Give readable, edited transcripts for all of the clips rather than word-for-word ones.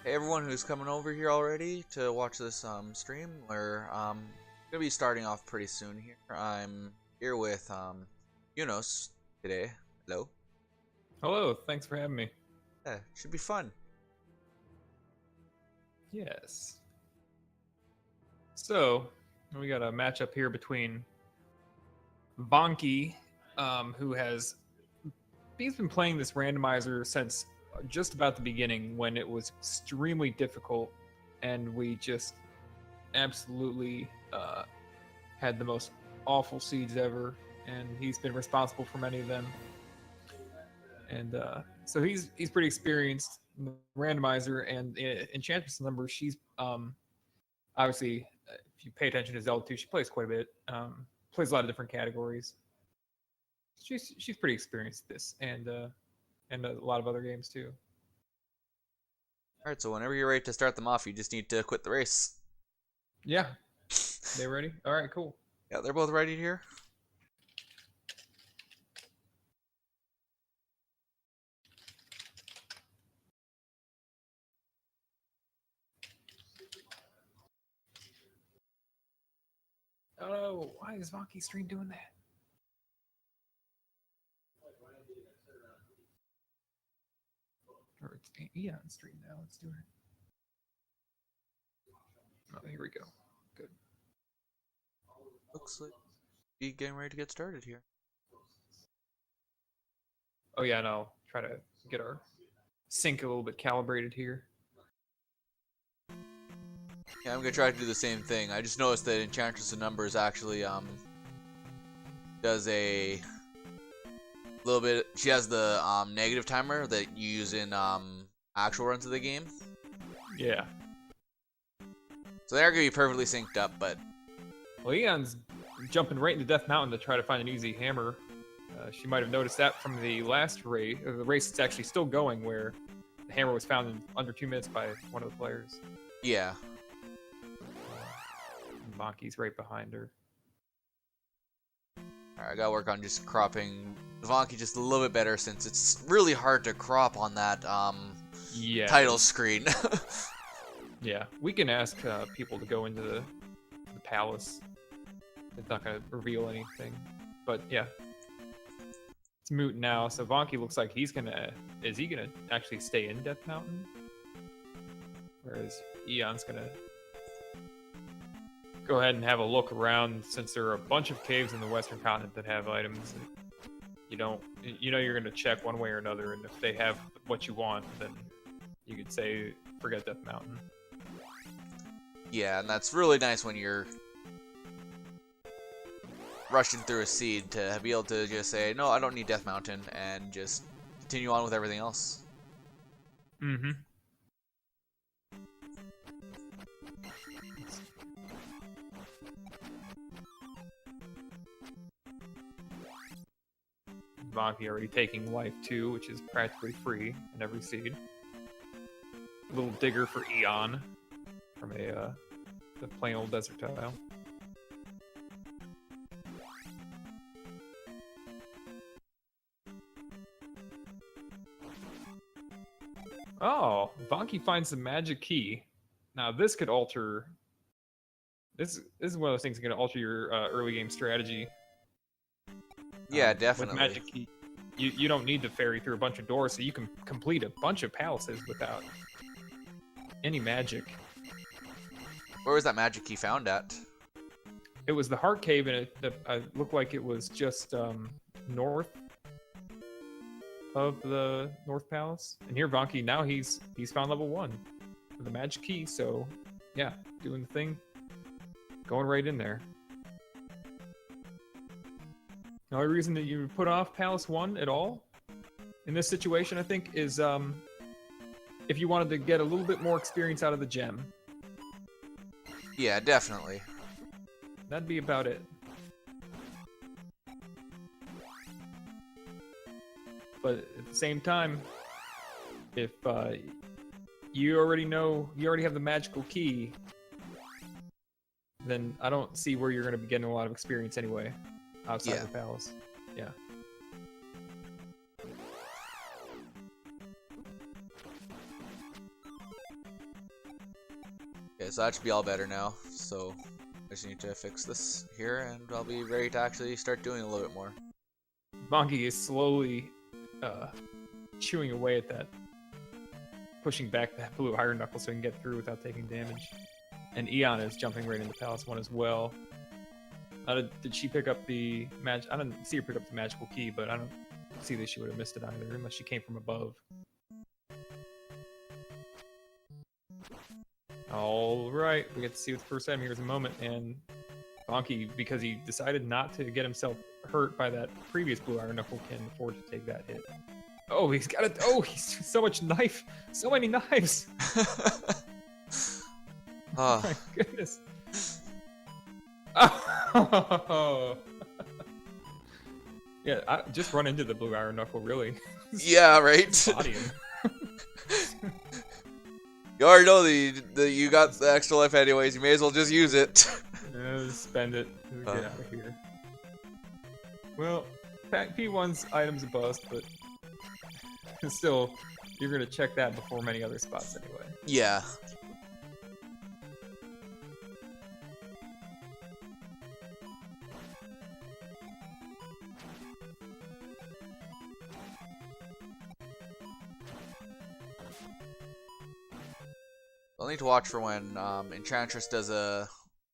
Hey everyone who's coming over here already to watch this stream. We're gonna be starting off pretty soon here. I'm here with Yunus today. Hello. Hello, thanks for having me. Yeah, should be fun. Yes. So, we got a matchup here between Vonkie, he's been playing this randomizer since just about the beginning when it was extremely difficult, and we just absolutely had the most awful seeds ever, and he's been responsible for many of them. And so he's pretty experienced in the randomizer, and EnchantressofNumbers, she's obviously, if you pay attention to Zelda 2, she plays quite a bit. Plays a lot of different categories. She's pretty experienced at this, and a lot of other games too. All right, so whenever you're ready to start them off, you just need to quit the race. Yeah, they ready? All right, cool. Yeah, they're both ready here. Oh, why is Vonkie stream doing that? Or it's Eon stream now. Let's do it. Oh, here we go. Good. Looks like we're getting ready to get started here. Oh yeah, and I'll try to get our sync a little bit calibrated here. Yeah, I'm gonna try to do the same thing. I just noticed that EnchantressofNumbers actually does a little bit. She has the negative timer that you use in actual runs of the game. Yeah. So they're gonna be perfectly synced up, but Well, Eon's jumping right into Death Mountain to try to find an easy hammer. She might have noticed that from the last race, or the race that's actually still going, where the hammer was found in under 2 minutes by one of the players. yeah. Vonkie's right behind her. Alright, I gotta work on just cropping Vonkie just a little bit better since it's really hard to crop on that Yeah. title screen. Yeah, we can ask people to go into the palace. It's not going to reveal anything, but yeah, it's moot now. So Vonkie looks like is he gonna actually stay in Death Mountain, whereas Eon's gonna go ahead and have a look around, since there are a bunch of caves in the Western continent that have items that you're gonna check one way or another, and if they have what you want, then you could say forget Death Mountain. Yeah, and that's really nice when you're rushing through a seed to be able to just say, no, I don't need Death Mountain, and just continue on with everything else. Mm-hmm. Vonkie already taking life 2, which is practically free in every seed. Little digger for Eon from the plain old desert tile. Oh, Vonkie finds the magic key. Now this could alter. This is one of those things that can alter your early game strategy. Yeah, definitely. With magic key, you don't need to ferry through a bunch of doors, so you can complete a bunch of palaces without any magic. Where was that magic key found at? It was the Heart Cave, and it looked like it was just north of the North Palace. And here, Vonkie, now he's found level 1 with the magic key. So, yeah, doing the thing, going right in there. The only reason that you put off Palace 1 at all in this situation, I think, is if you wanted to get a little bit more experience out of the gem. Yeah, definitely. That'd be about it. But at the same time, if you already have the magical key, then I don't see where you're going to be getting a lot of experience anyway, outside the palace. Yeah. Okay, so that should be all better now. So I just need to fix this here, and I'll be ready to actually start doing a little bit more. Vonkie is slowly chewing away at that, pushing back that blue iron knuckle so he can get through without taking damage. And Eon is jumping right into Palace 1 as well. Did she pick up the magic? I didn't see her pick up the magical key, but I don't see that she would have missed it either, unless she came from above. All right, we get to see what the first item here is in a moment, and Vonkie, because he decided not to get himself hurt by that previous blue iron knuckle, can afford to take that hit. Oh, he's got it! Oh, he's so much knife, so many knives. Oh my goodness. Oh. Yeah, I just run into the blue iron knuckle, really. Yeah, right. Body him. You already know that you got the extra life anyways. You may as well just use it. Yeah, just spend it. Get out of here. Well, P1's item's a bust, but still, you're gonna check that before many other spots anyway. Yeah. I'll need to watch for when Enchantress does a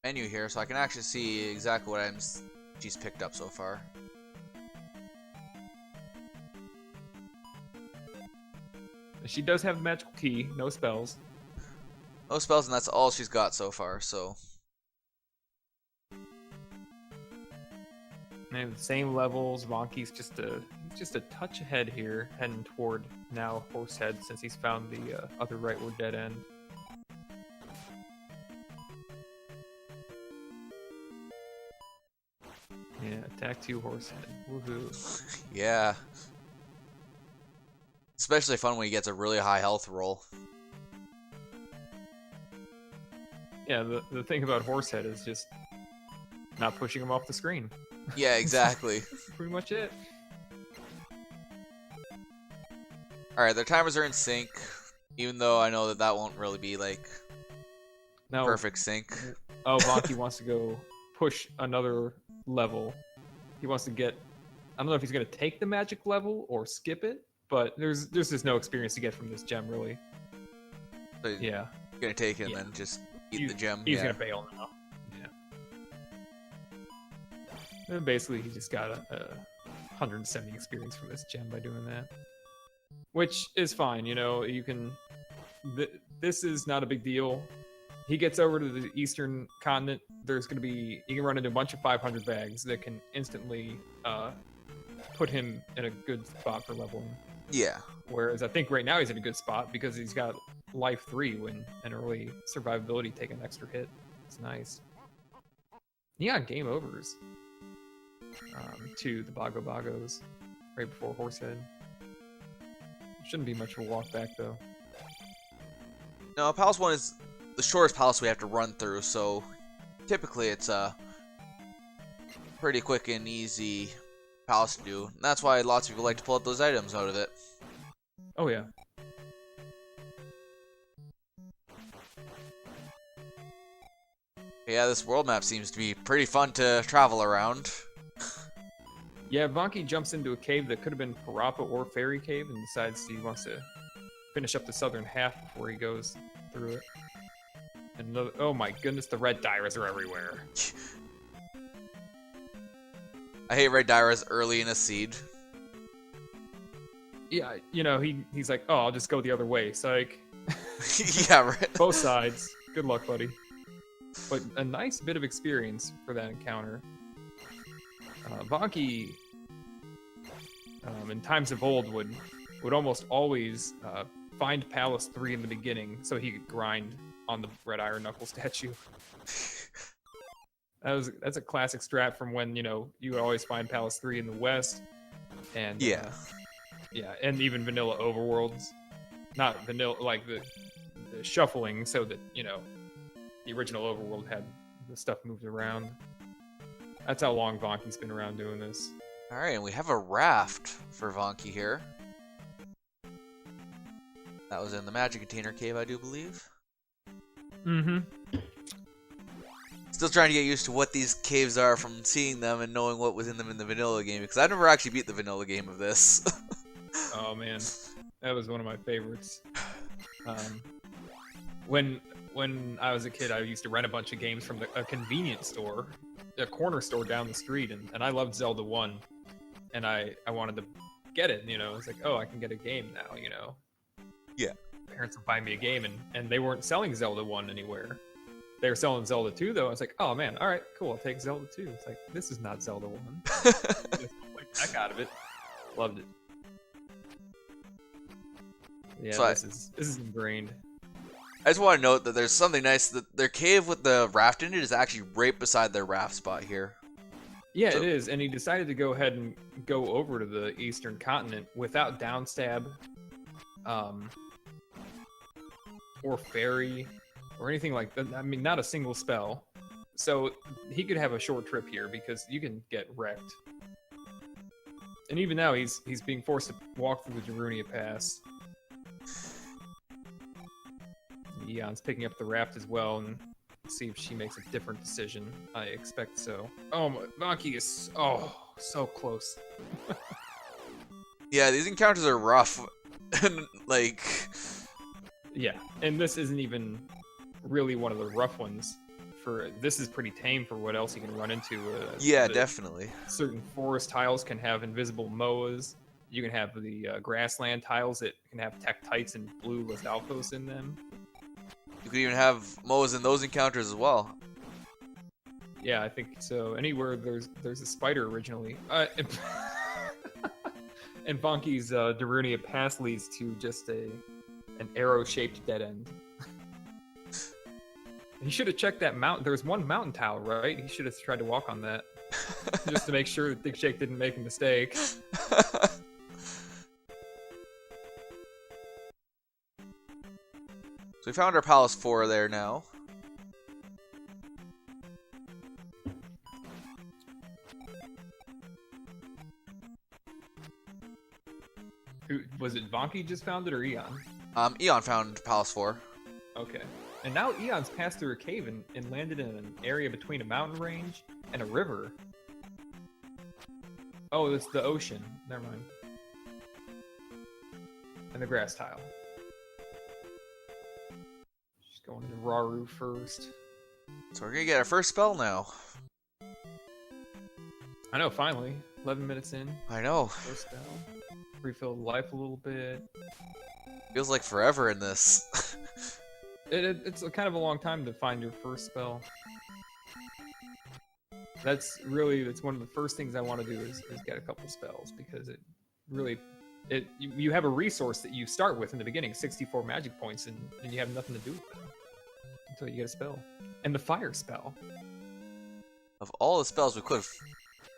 menu here, so I can actually see exactly what items she's picked up so far. She does have the magical key, no spells. No spells, and that's all she's got so far, so. And the same levels, Vonkie's just a touch ahead here, heading toward now Horsehead, since he's found the other rightward dead end. Yeah, attack 2 Horsehead. Woohoo. Yeah. Especially fun when he gets a really high health roll. Yeah, the thing about Horsehead is just not pushing him off the screen. Yeah, exactly. Pretty much it. Alright, their timers are in sync, even though I know that won't really be like now, perfect sync. Oh, Vonkie wants to go push another level. He wants to get, I don't know if he's going to take the magic level or skip it, but there's just no experience to get from this gem, really. So yeah. You're going to take it and then just eat the gem. He's going to bail now. Yeah. And basically, he just got a 170 experience from this gem by doing that. Which is fine, you know, you can... this is not a big deal. He gets over to the eastern continent, there's going to be... You can run into a bunch of 500 bags that can instantly put him in a good spot for leveling. Yeah. Whereas I think right now he's in a good spot because he's got life 3 when an early survivability take an extra hit. It's nice. Yeah, game overs. To the Bago Bagos right before Horsehead. Shouldn't be much of a walk back though. No, Palace 1 is the shortest palace we have to run through, so typically it's a pretty quick and easy palace to do. And that's why lots of people like to pull out those items out of it. Oh yeah. Yeah, this world map seems to be pretty fun to travel around. Yeah, Vonkie jumps into a cave that could have been Parappa or Fairy Cave and decides he wants to finish up the southern half before he goes through it. And another, oh my goodness, the red Dyras are everywhere. I hate red Dyras early in a seed. Yeah, you know, he's like, oh, I'll just go the other way. Psych. Yeah, right. Both sides. Good luck, buddy. But a nice bit of experience for that encounter. Vonkie, in times of old, would almost always find Palace 3 in the beginning so he could grind on the red iron knuckle statue. That's a classic strat from when, you know, you would always find Palace 3 in the west. And yeah. Yeah, and even vanilla overworlds. Not vanilla, like the shuffling so that, you know, the original overworld had the stuff moved around. That's how long Vonkie's been around doing this. Alright, and we have a raft for Vonkie here. That was in the Magic Container Cave, I do believe. Mm-hmm. Still trying to get used to what these caves are from seeing them and knowing what was in them in the vanilla game, because I've never actually beat the vanilla game of this. Oh man, that was one of my favorites. When I was a kid, I used to rent a bunch of games from a convenience store, a corner store down the street, and I loved Zelda 1, and I wanted to get it. You know, it's like, oh, I can get a game now. You know. Yeah. Parents would buy me a game, and they weren't selling Zelda 1 anywhere. They were selling Zelda 2, though. I was like, oh man, all right, cool, I'll take Zelda 2. It's like, this is not Zelda 1. Just like heck out of it. Loved it. Yeah, So this is ingrained. I just want to note that there's something nice, that their cave with the raft in it is actually right beside their raft spot here. Yeah, it is, and he decided to go ahead and go over to the eastern continent without downstab, or fairy, or anything like that. I mean, not a single spell. So he could have a short trip here because you can get wrecked. And even now, he's being forced to walk through the Darunia Pass. Eon's picking up the raft as well, and see if she makes a different decision. I expect so. Oh, Vonkie is so close. Yeah, these encounters are rough. And like, yeah, and this isn't even really one of the rough ones. This is pretty tame for what else you can run into. Yeah, definitely. Certain forest tiles can have invisible moas. You can have the grassland tiles that can have Tektites and blue Lizalfos in them. You could even have Moas in those encounters as well. Yeah, I think so. Anywhere there's a spider originally. And Vonkie's Darunia Pass leads to just an arrow-shaped dead end. He should have checked that mountain. There was one mountain tile, right? He should have tried to walk on that. Just to make sure that Big Shake didn't make a mistake. So we found our Palace 4 there now. Was it Vonkie just found it or Eon? Eon found Palace 4. Okay. And now Eon's passed through a cave and landed in an area between a mountain range and a river. Oh, it's the ocean. Never mind. And the grass tile. Just going to Rauru first. So we're gonna get our first spell now. I know, finally. 11 minutes in. I know. First spell. Refill life a little bit. Feels like forever in this. It's kind of a long time to find your first spell. That's one of the first things I want to do is get a couple spells, because you have a resource that you start with in the beginning, 64 magic points, and you have nothing to do with them until you get a spell. And the fire spell. Of all the spells we could have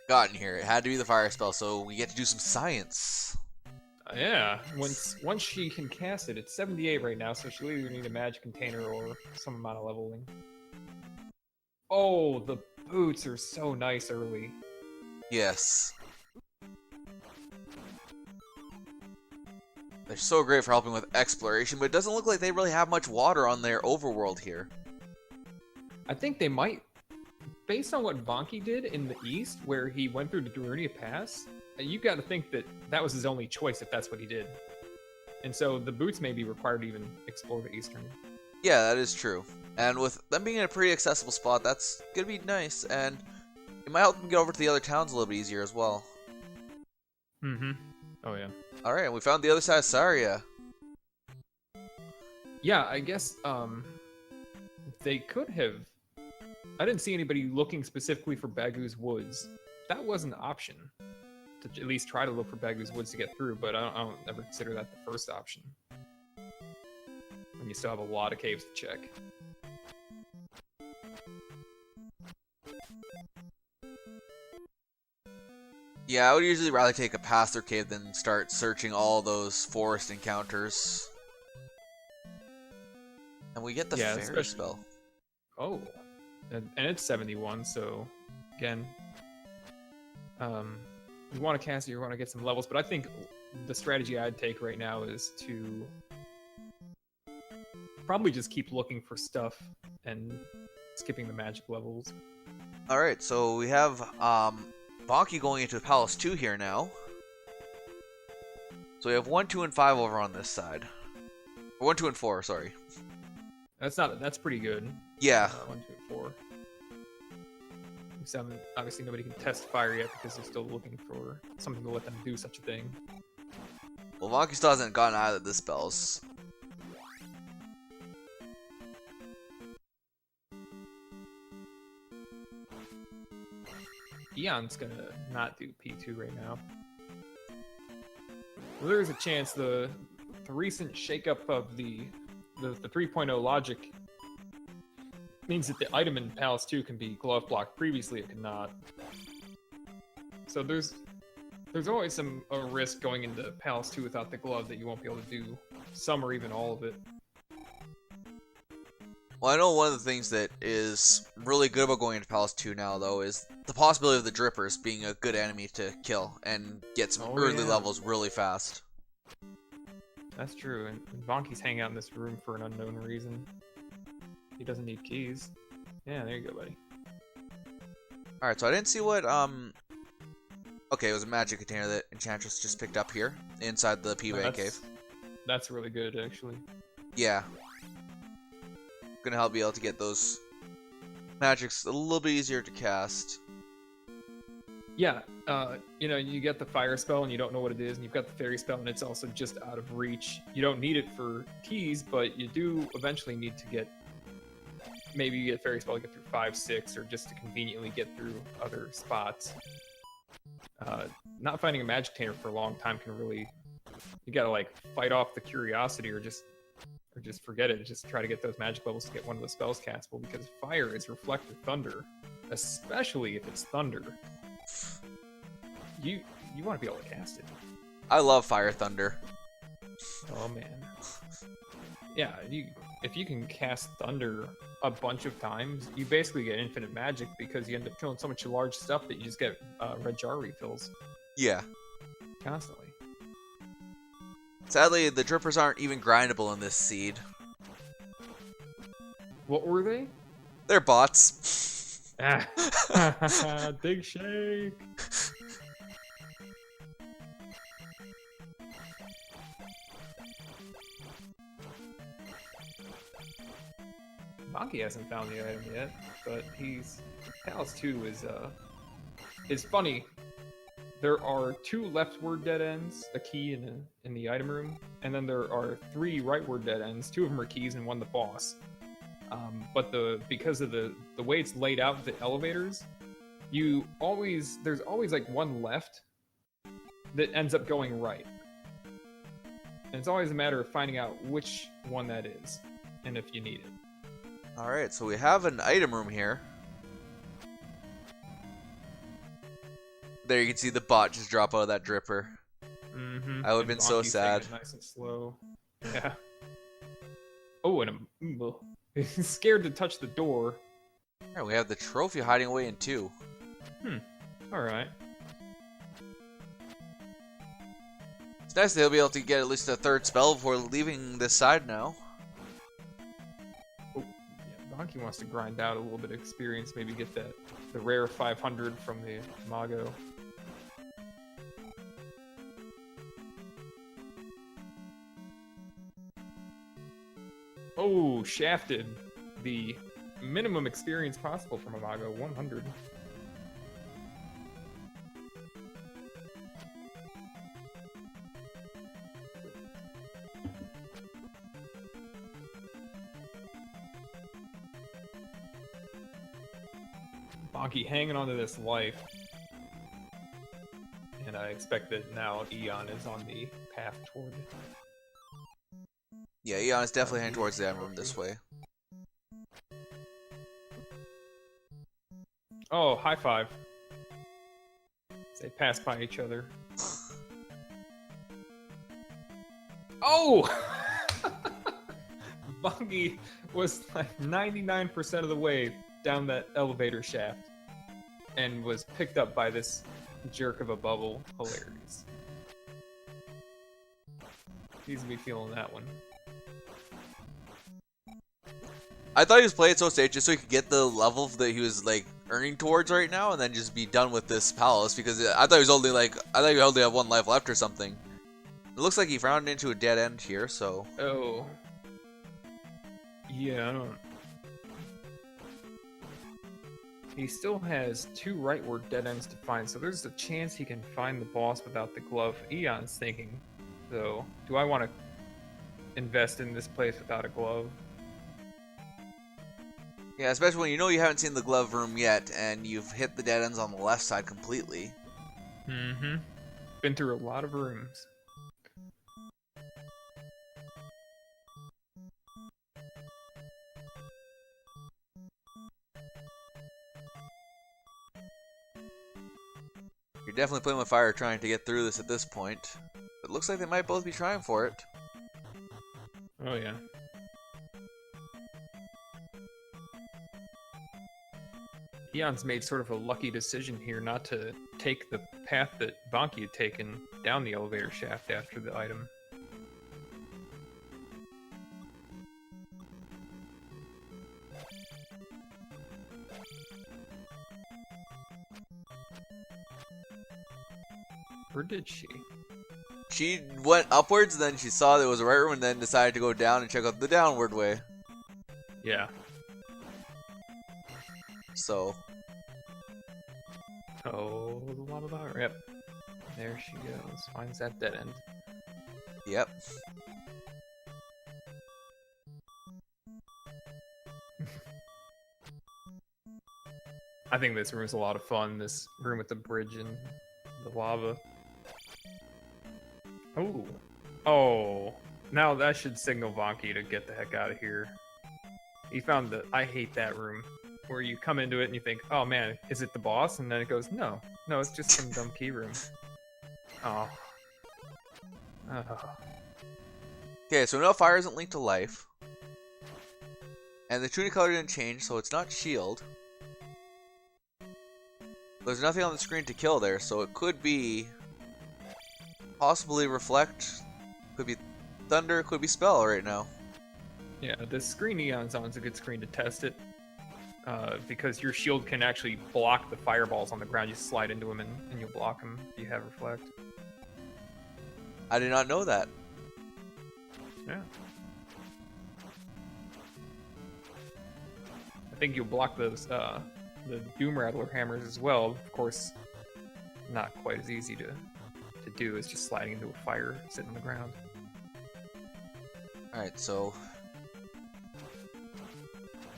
gotten here, it had to be the fire spell, so we get to do some science. Yeah, once she can cast it, it's 78 right now, so she'll either need a magic container or some amount of leveling. Oh, the boots are so nice early. Yes. They're so great for helping with exploration, but it doesn't look like they really have much water on their overworld here. I think they might. Based on what Vonkie did in the east, where he went through the Darunia Pass, you got to think that was his only choice if that's what he did. And so the boots may be required to even explore the eastern. Yeah, that is true. And with them being in a pretty accessible spot, that's gonna be nice, and it might help them get over to the other towns a little bit easier as well. Mm-hmm. Oh, yeah. Alright, and we found the other side of Saria. Yeah, I guess they could have... I didn't see anybody looking specifically for Bagu's Woods. That was an option, to at least try to look for Bagu's Woods to get through, but I don't ever consider that the first option. And you still have a lot of caves to check. Yeah, I would usually rather take a pass-through cave than start searching all those forest encounters. And we get the fairy spell. Oh, and it's 71, so again, you want to cast it, you want to get some levels, but I think the strategy I'd take right now is to probably just keep looking for stuff and skipping the magic levels. Alright, so we have Vonkie going into Palace 2 here now. So we have 1, 2, and 5 over on this side. Or 1, 2, and 4, sorry. That's pretty good. Yeah. 1, 2, and 4. Obviously nobody can test fire yet because they're still looking for something to let them do such a thing. Well, Vonkie still hasn't gotten either of the spells. Eon's gonna not do P2 right now. Well, there's a chance the recent shakeup of the 3.0 logic means that the item in Palace 2 can be glove blocked. Previously, it could not. So there's always a risk going into Palace 2 without the glove that you won't be able to do some or even all of it. Well, I know one of the things that is really good about going into Palace 2 now, though, is the possibility of the Drippers being a good enemy to kill and get some early levels really fast. That's true, and Vonkie's hanging out in this room for an unknown reason. He doesn't need keys. Yeah, there you go, buddy. Alright, so I didn't see what, okay, it was a magic container that Enchantress just picked up here, inside the P-Bag cave. That's really good, actually. Yeah. Gonna help be able to get those magics a little bit easier to cast. Yeah, you know, you get the fire spell and you don't know what it is, and you've got the fairy spell and it's also just out of reach. You don't need it for keys, but you do eventually need to get, maybe you get fairy spell to get through 5, 6, or just to conveniently get through other spots. Not finding a magic container for a long time can really, you gotta like fight off the curiosity or just forget it. Just try to get those magic levels to get one of the spells castable, because fire is reflective thunder, especially if it's thunder. You want to be able to cast it. I love Fire Thunder. Oh man. Yeah, if you can cast thunder a bunch of times, you basically get infinite magic because you end up killing so much large stuff that you just get red jar refills. Yeah. Constantly. Sadly, the Drippers aren't even grindable in this seed. What were they? They're bots. Big shake. Vonkie hasn't found the item yet, but Palace 2 is funny. There are 2 leftward dead ends, a key in the item room, and then there are 3 rightward dead ends. 2 of them are keys and 1 the boss. But because of the way it's laid out, the elevators, there's always like 1 left that ends up going right. And it's always a matter of finding out which one that is, and if you need it. Alright, so we have an item room here. There you can see the bot just drop out of that dripper. Mm-hmm. I would have been so sad. Nice and slow. Yeah. Oh, and he's scared to touch the door. Alright, we have the trophy hiding away in 2. Alright. It's nice that he'll be able to get at least a 3rd spell before leaving this side now. Oh, yeah, Vonkie wants to grind out a little bit of experience, maybe get the rare 500 from the Mago. Oh, shafted. The minimum experience possible from a Mago, 100. Vonkie hanging onto this life. And I expect that now Eon is on the path toward it. Yeah, Eon is definitely heading towards the item room this way. Oh, high five. They pass by each other. Oh! Vonkie was like 99% of the way down that elevator shaft and was picked up by this jerk of a bubble. Hilarious. He's gonna be feeling that one. I thought he was playing so safe just so he could get the level that he was like earning towards right now, and then just be done with this palace. Because I thought he was only like he only had 1 life left or something. It looks like he rounded into a dead end here. So. Oh. Yeah, I don't. He still has 2 rightward dead ends to find, so there's a chance he can find the boss without the glove. Eon's thinking, though, do I want to invest in this place without a glove? Yeah, especially when you know you haven't seen the glove room yet, and you've hit the dead ends on the left side completely. Mm-hmm. Been through a lot of rooms. You're definitely playing with fire trying to get through this at this point. It looks like they might both be trying for it. Oh, yeah. Eon's made sort of a lucky decision here not to take the path that Vonkie had taken down the elevator shaft after the item. Or did she? She went upwards, then she saw there was a right room, and then decided to go down and check out the downward way. Yeah. So. Oh, the lava bar. Yep. There she goes. Finds that dead end. Yep. I think this room is a lot of fun. This room with the bridge and the lava. Oh. Oh. Now that should signal Vonkie to get the heck out of here. He found the... I hate that room. Where you come into it and you think, oh man, is it the boss? And then it goes, no. No, it's just some dumb key room. Oh. Oh. Okay, so now fire isn't linked to life. And the tuning color didn't change, so it's not shield. There's nothing on the screen to kill there, so it could be possibly reflect, could be thunder, could be spell right now. Yeah, the screen Eon's on is a good screen to test it. Because your shield can actually block the fireballs on the ground. You slide into them and you'll block them if you have reflect. I did not know that. Yeah. I think you'll block those the Doom Rattler hammers as well. Of course, not quite as easy to do as just sliding into a fire sitting on the ground. Alright, so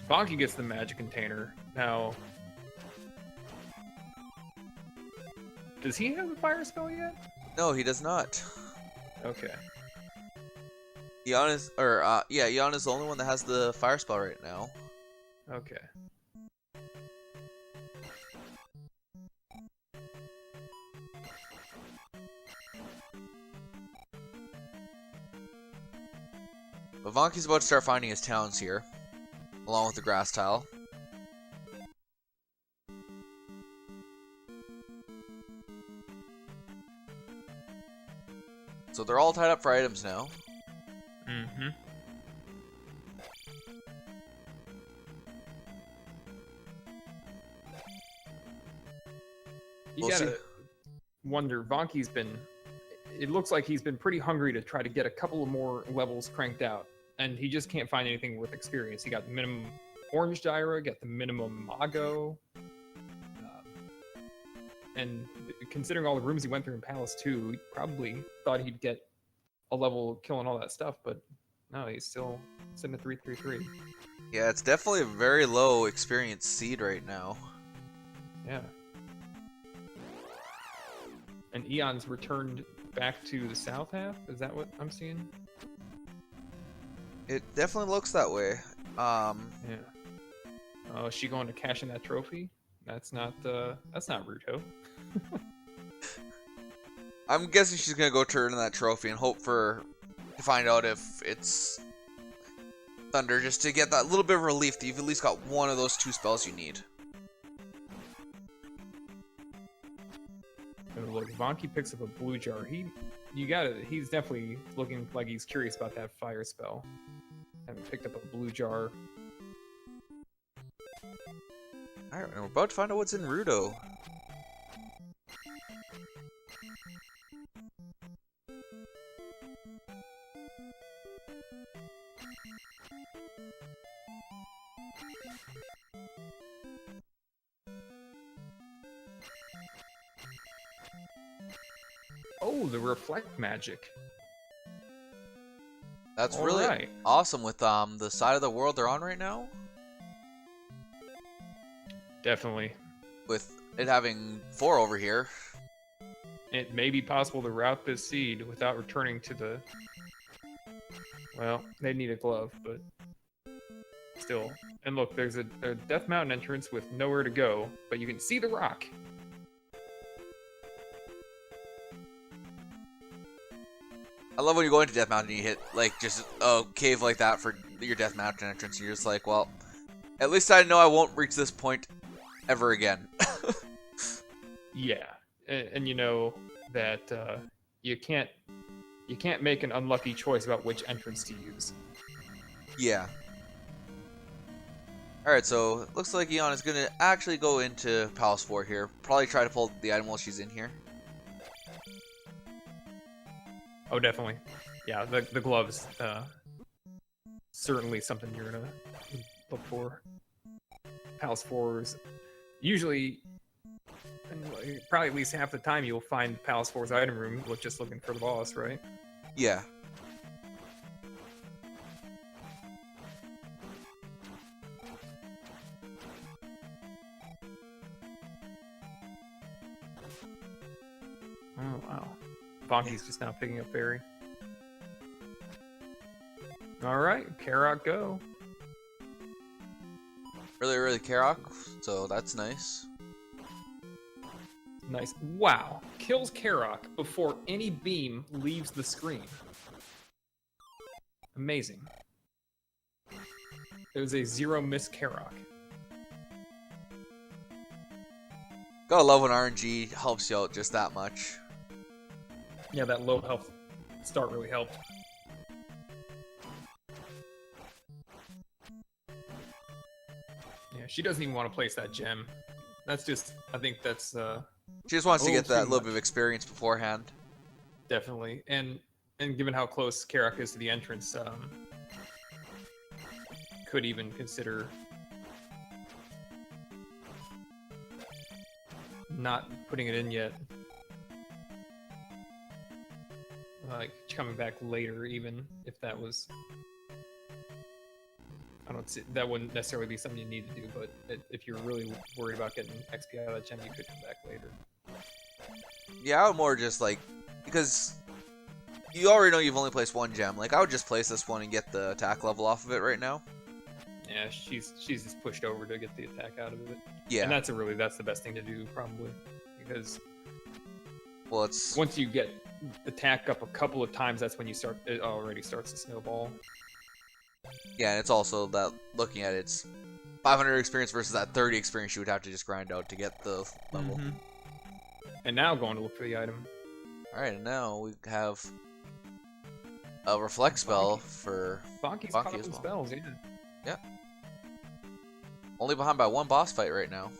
Vonkie gets the magic container. Now, does he have the fire spell yet? no, he does not. Okay. Eon is, Eon is the only one that has the fire spell right now. Okay. But Vonkie's about to start finding his towns here, along with the grass tile. So they're all tied up for items now. Mm-hmm. You gotta wonder, Vonkie's been... It looks like he's been pretty hungry to try to get a couple of more levels cranked out. And he just can't find anything worth experience. He got the minimum Orange Gyra, got the minimum Mago. And considering all the rooms he went through in Palace 2, he probably thought he'd get a level killing all that stuff, but no, he's still sitting at 333. Yeah, it's definitely a very low experience seed right now. Yeah. And Eon's returned back to the south half? Is that what I'm seeing? It definitely looks that way. Yeah. Oh, is she going to cash in that trophy? That's not Ruto. I'm guessing she's gonna go turn in that trophy and hope to find out if it's Thunder, just to get that little bit of relief that you've at least got one of those two spells you need. And look, Vonkie picks up a blue jar. He's definitely looking like he's curious about that fire spell. Having picked up a blue jar. Alright, and we're about to find out what's in Rudo. Oh, the reflect magic. That's All really right. awesome with the side of the world they're on right now. Definitely. With it having 4 over here. It may be possible to route this seed without returning to the... Well, they need a glove, but still. And look, there's a Death Mountain entrance with nowhere to go, but you can see the rock. I love when you go into Death Mountain and you hit like just a cave like that for your Death Mountain entrance, and you're just like, well, at least I know I won't reach this point ever again. Yeah, and you know that you can't make an unlucky choice about which entrance to use. Yeah. Alright, so it looks like Eon is going to actually go into Palace 4 here. Probably try to pull the item while she's in here. Oh, definitely. Yeah, the gloves, certainly something you're gonna look for. Palace 4's usually, and probably at least half the time you'll find Palace 4's item room just looking for the boss, right? Yeah. Oh, wow. Vonkie's just now picking up Fairy. Alright, Karok, go. Really Karok, so that's nice. Nice. Wow. Kills Karok before any beam leaves the screen. Amazing. It was a 0 miss Karok. Gotta love when RNG helps you out just that much. Yeah, that low health start really helped. Yeah, she doesn't even want to place that gem. That's just, I think that's She just wants to get that too little much. bit of experience beforehand. Definitely. And given how close Karok is to the entrance, could even consider not putting it in yet. Like coming back later, even if that was, I don't see, that wouldn't necessarily be something you need to do. But if you're really worried about getting XP out of that gem, you could come back later. Yeah, I would more just like, because you already know you've only placed 1 gem. Like, I would just place this one and get the attack level off of it right now. Yeah, she's just pushed over to get the attack out of it. Yeah. And that's the best thing to do probably, because Well, it's once you get attack up a couple of times, that's when it already starts to snowball. yeah, and it's also that looking at it's 500 experience versus that 30 experience you would have to just grind out to get the level. Mm-hmm. And now going to look for the item. All right, and now we have a reflect spell for Vonkie's Vonkie caught up as in well. spells, yeah. Yeah. Only behind by 1 boss fight right now.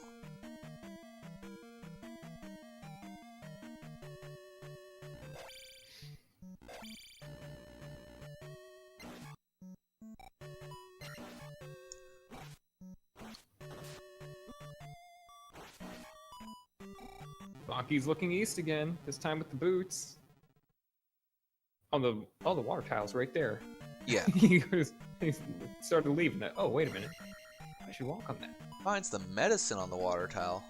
Vonkie's looking east again, this time with the boots. On the water tiles right there. Yeah. he started leaving that. Oh, wait a minute. I should walk on that. Finds the medicine on the water tile.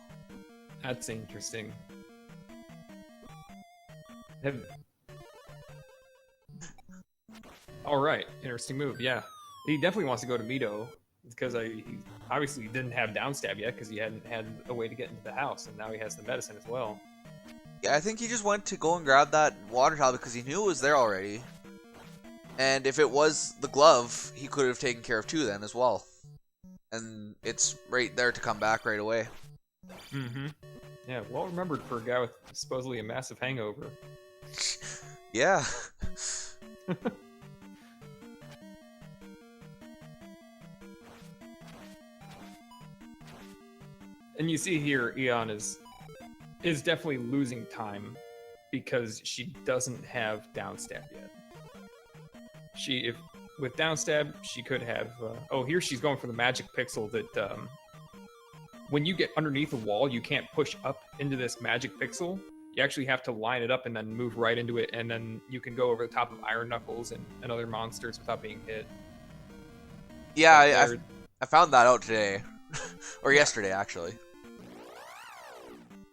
That's interesting. All right, interesting move. Yeah, he definitely wants to go to Mito because he obviously didn't have downstab yet because he hadn't had a way to get into the house, and now he has the medicine as well. Yeah, I think he just went to go and grab that water tile because he knew it was there already. And if it was the glove, he could have taken care of 2 then as well. And it's right there to come back right away. Mm-hmm. Yeah, well remembered for a guy with supposedly a massive hangover. Yeah. And you see here, Eon is definitely losing time because she doesn't have downstab yet. With downstab, she could have. Here she's going for the magic pixel that when you get underneath a wall, you can't push up into this magic pixel. You actually have to line it up and then move right into it, and then you can go over the top of Iron Knuckles and other monsters without being hit. Yeah, I found that out today. Or yesterday, actually.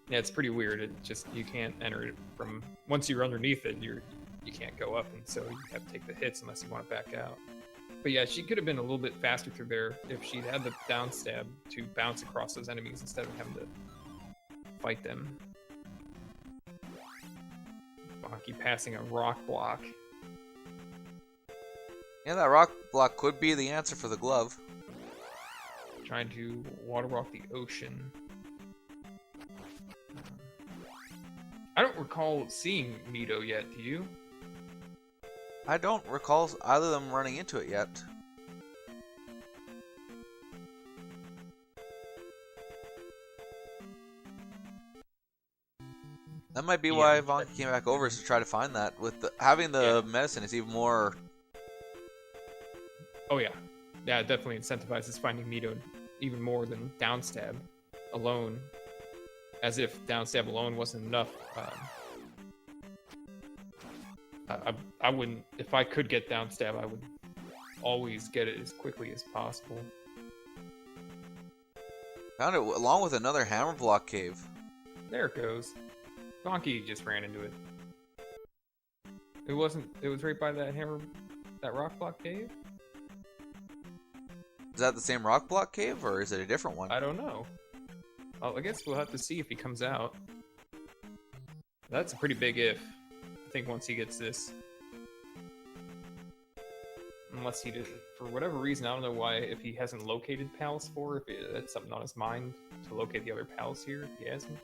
Yeah, it's pretty weird. It just, you can't enter it from, once you're underneath it, you can't go up, and so you have to take the hits unless you want to back out. But yeah, she could have been a little bit faster through there if she'd had the down stab to bounce across those enemies instead of having to fight them. Vonkie passing a rock block. Yeah, that rock block could be the answer for the glove. Trying to water walk the ocean. I don't recall seeing Mito yet, do you? I don't recall either of them running into it yet. That might be why Vonkie came back over, is to try to find that. With having the medicine, it's even more... Oh yeah. Yeah, it definitely incentivizes finding Mito even more than downstab alone. As if downstab alone wasn't enough. I wouldn't, if I could get downstab, I would always get it as quickly as possible. Found it along with another hammer block cave. There it goes. Vonkie just ran into it. It was right by that rock block cave? Is that the same rock block cave, or is it a different one? I don't know. Well, I guess we'll have to see if he comes out. That's a pretty big if. I think once he gets this. Unless he did, for whatever reason, I don't know why, if he hasn't located Palace 4, if that's something on his mind to locate the other Palace here, if he hasn't.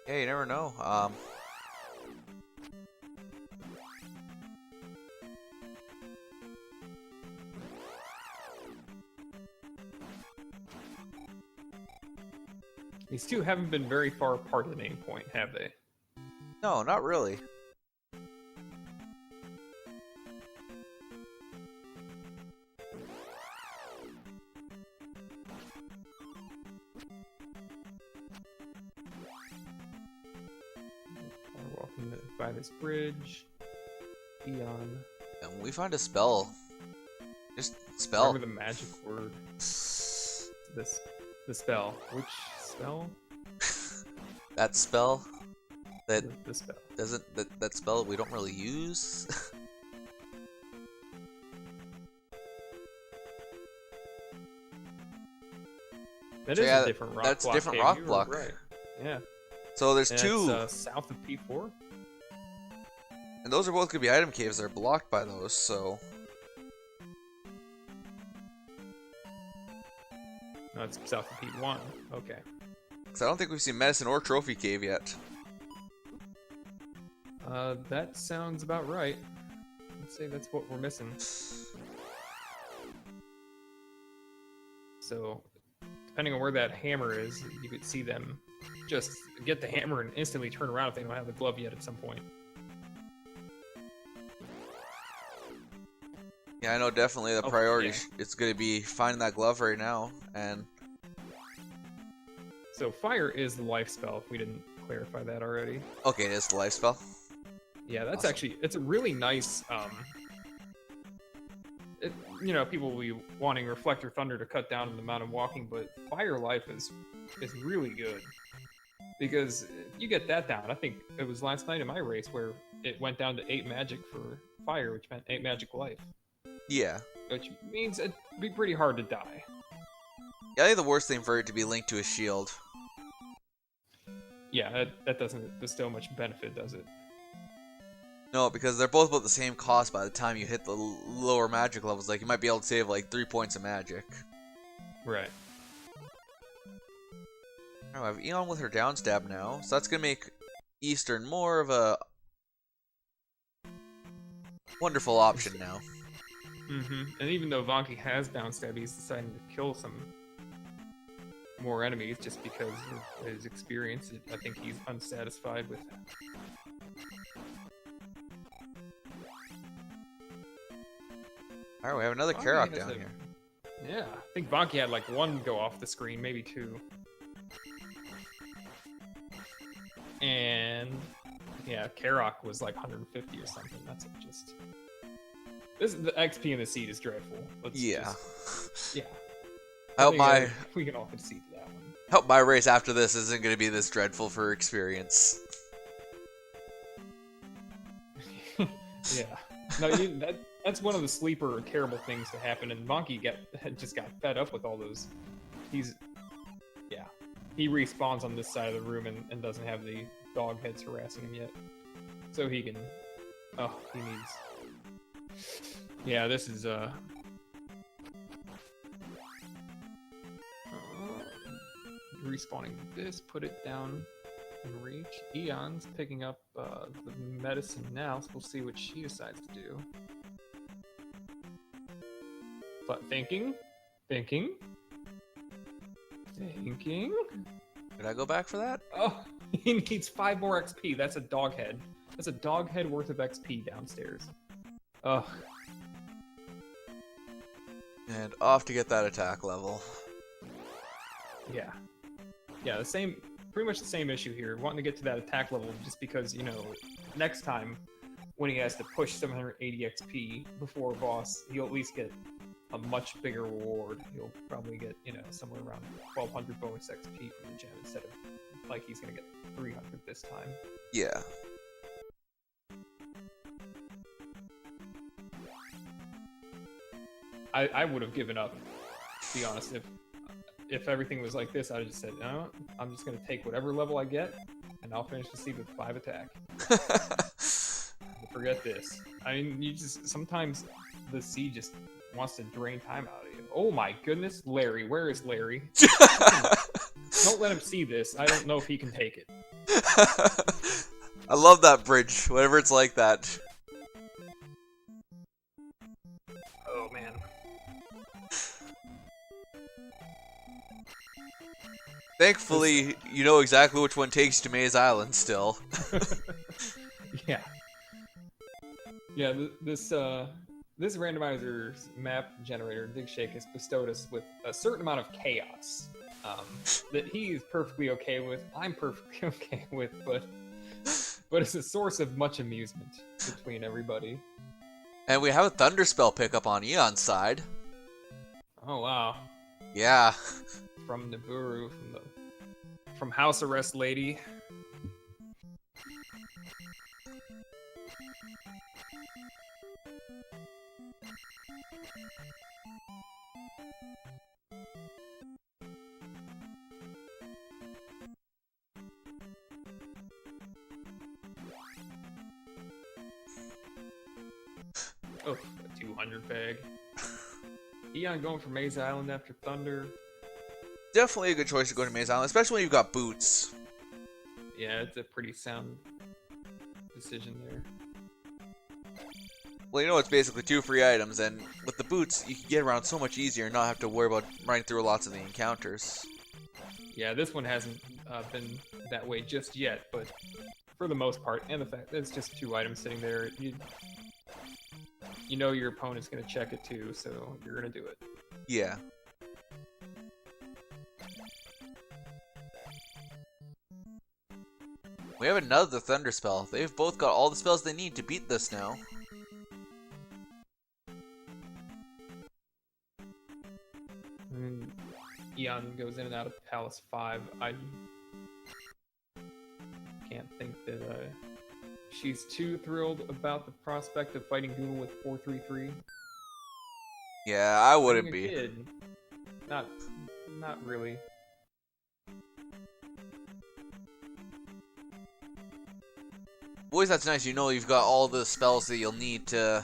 Yeah, you never know. These two haven't been very far apart at any point, have they? No, not really. We're walking by this bridge. Eon. And we find a spell. Just spell. Remember the magic word. The spell. Which spell? That spell. That the spell. That spell we don't really use. That is a different rock block. That's a different rock block. Right. Yeah. So there's two. It's, south of P4. And those are both gonna be item caves that are blocked by those, so. No, it's south of P1. Okay. Because I don't think we've seen medicine or trophy cave yet. That sounds about right. Let's say that's what we're missing. So, depending on where that hammer is, you could see them just get the hammer and instantly turn around if they don't have the glove yet at some point. Yeah, I know definitely the priority it's going to be finding that glove right now, and... So fire is the life spell, if we didn't clarify that already. Okay, it is the life spell. Yeah, that's awesome. Actually, it's a really nice, people will be wanting Reflector Thunder to cut down on the amount of walking, but fire life is really good. Because if you get that down, I think it was last night in my race where it went down to 8 magic for fire, which meant 8 magic life. Yeah. Which means it'd be pretty hard to die. Yeah, I think the worst thing for it to be linked to a shield. Yeah, that doesn't bestow much benefit, does it? No, because they're both about the same cost by the time you hit the lower magic levels. Like, you might be able to save, like, 3 points of magic. Right. Oh, I have Eon with her down stab now, so that's gonna make Eastern more of a wonderful option now. And even though Vonkie has downstab, he's deciding to kill some more enemies just because of his experience. I think he's unsatisfied with that. Alright, we have another Karok down here. Yeah, I think Vonkie had like one go off the screen, maybe two. And yeah, Karok was like 150 or something. That's just... the XP in the seed is dreadful. Yeah. I hope we can all concede to that one. Hope my race after this isn't going to be this dreadful for experience. Yeah. No, that's one of the sleeper terrible things to happen, and Vonkie just got fed up with all those. He respawns on this side of the room and doesn't have the dog heads harassing him yet. So he can... Oh, he needs... Yeah, this is, respawning this, put it down in reach. Eon's picking up the medicine now, so we'll see what she decides to do. But thinking. Did I go back for that? Oh, he needs 5 more XP. That's a dog head. That's a dog head worth of XP downstairs. Ugh. And off to get that attack level. Yeah. Yeah, pretty much the same issue here. Wanting to get to that attack level just because, next time when he has to push 780 XP before a boss, he'll at least get a much bigger reward. He'll probably get, somewhere around 1200 bonus XP from the gem instead of like he's gonna get 300 this time. Yeah. I would have given up, to be honest. If everything was like this, I would have just said, no, I'm just going to take whatever level I get, and I'll finish the seed with 5 attack. Forget this. I mean, sometimes the seed just wants to drain time out of you. Oh my goodness, Larry. Where is Larry? Don't let him see this. I don't know if he can take it. I love that bridge, whenever it's like that. Oh man. Thankfully, you know exactly which one takes you to Maze Island still. Yeah. Yeah, this randomizer map generator, Digshake, has bestowed us with a certain amount of chaos that he is perfectly okay with, I'm perfectly okay with, but it's a source of much amusement between everybody. And we have a Thunderspell pickup on Eon's side. Oh wow. Yeah. From Nibiru, from House Arrest Lady. Oh, a 200 bag. Eon going for Maze Island after Thunder. Definitely a good choice to go to Maze Island, especially when you've got boots. Yeah, it's a pretty sound decision there. Well, it's basically 2 free items, and with the boots, you can get around so much easier and not have to worry about running through lots of the encounters. Yeah, this one hasn't been that way just yet, but for the most part, and the fact that it's just 2 items sitting there, you know your opponent's going to check it too, so you're going to do it. Yeah. We have another Thunderspell. They've both got all the spells they need to beat this now. And Eon goes in and out of Palace 5. I can't think that she's too thrilled about the prospect of fighting Google with 433. Yeah, I wouldn't be. Kid, not really. Boys, that's nice. You've got all the spells that you'll need to...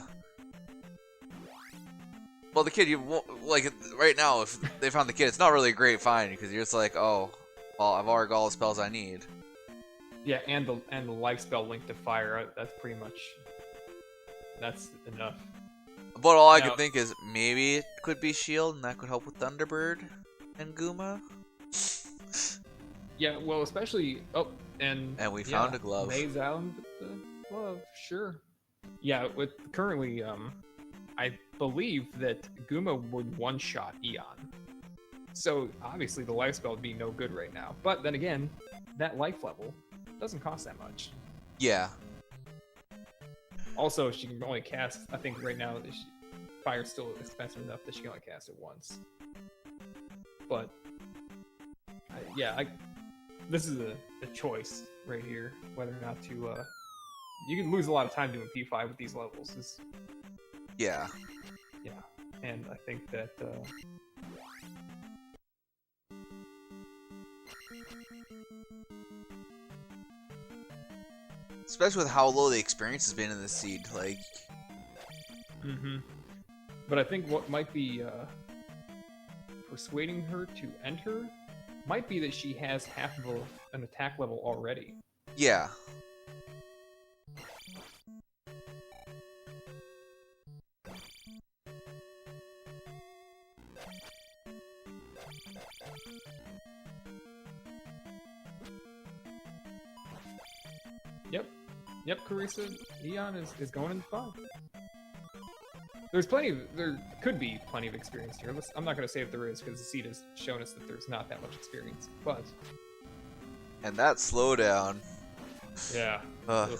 Well, the kid, like, right now, if they found the kid, it's not really a great find, because you're just like, oh, well, I've already got all the spells I need. Yeah, and the life spell linked to fire, that's pretty much... That's enough. But all I Now- could think is maybe it could be Shield, and that could help with Thunderbird and Guma. Yeah, well, especially and we found a glove. Maze Island with the glove, sure. Yeah, with currently, I believe that Guma would one-shot Eon. So obviously the life spell would be no good right now. But then again, that life level doesn't cost that much. Yeah. Also, she can only cast. I think right now fire's still expensive enough that she can only cast it once. But this is a choice right here, whether or not to. You can lose a lot of time doing P5 with these levels. Yeah. Yeah, and I think that. Especially with how low the experience has been in this seed, like. But I think what might be persuading her to enter might be that she has half of an attack level already. Yeah. Yep, Carissa, Eon is going in 5. There could be plenty of experience here. I'm not going to say if there is, because the seed has shown us that there's not that much experience, but... And that slowdown. Yeah. Ugh.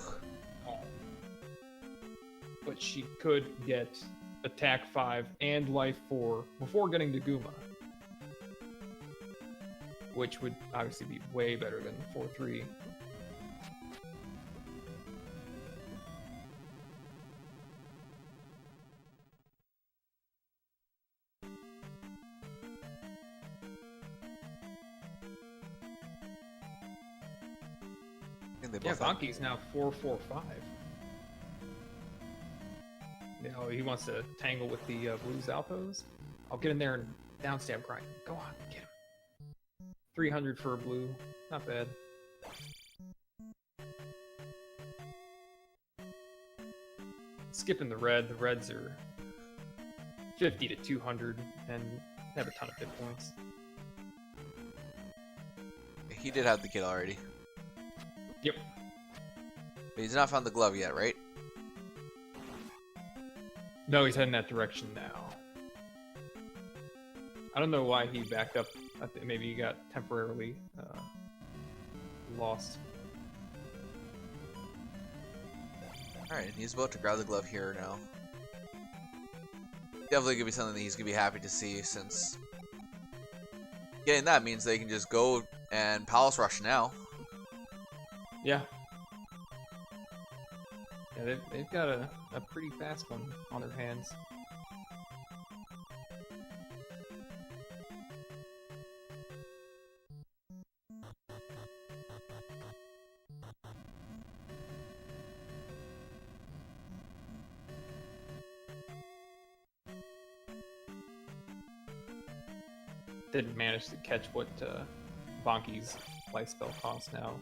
But she could get attack 5 and life 4 before getting to Guma. Which would obviously be way better than 4-3. Yeah, Vonkie's now 4-4-5. You know, he wants to tangle with the blue Zalpos. I'll get in there and downstab grind. Go on, get him. 300 for a blue. Not bad. Skipping the red. The reds are 50 to 200 and have a ton of hit points. He did have the kid already. Yep. But he's not found the glove yet, right? No, he's heading that direction now. I don't know why he backed up. I think maybe he got temporarily lost. Alright, he's about to grab the glove here now. Definitely gonna be something that he's gonna be happy to see, since getting that means they can just go and Palace Rush now. Yeah. Yeah, they've got a pretty fast one on their hands. Didn't manage to catch what Vonkie's life spell costs now.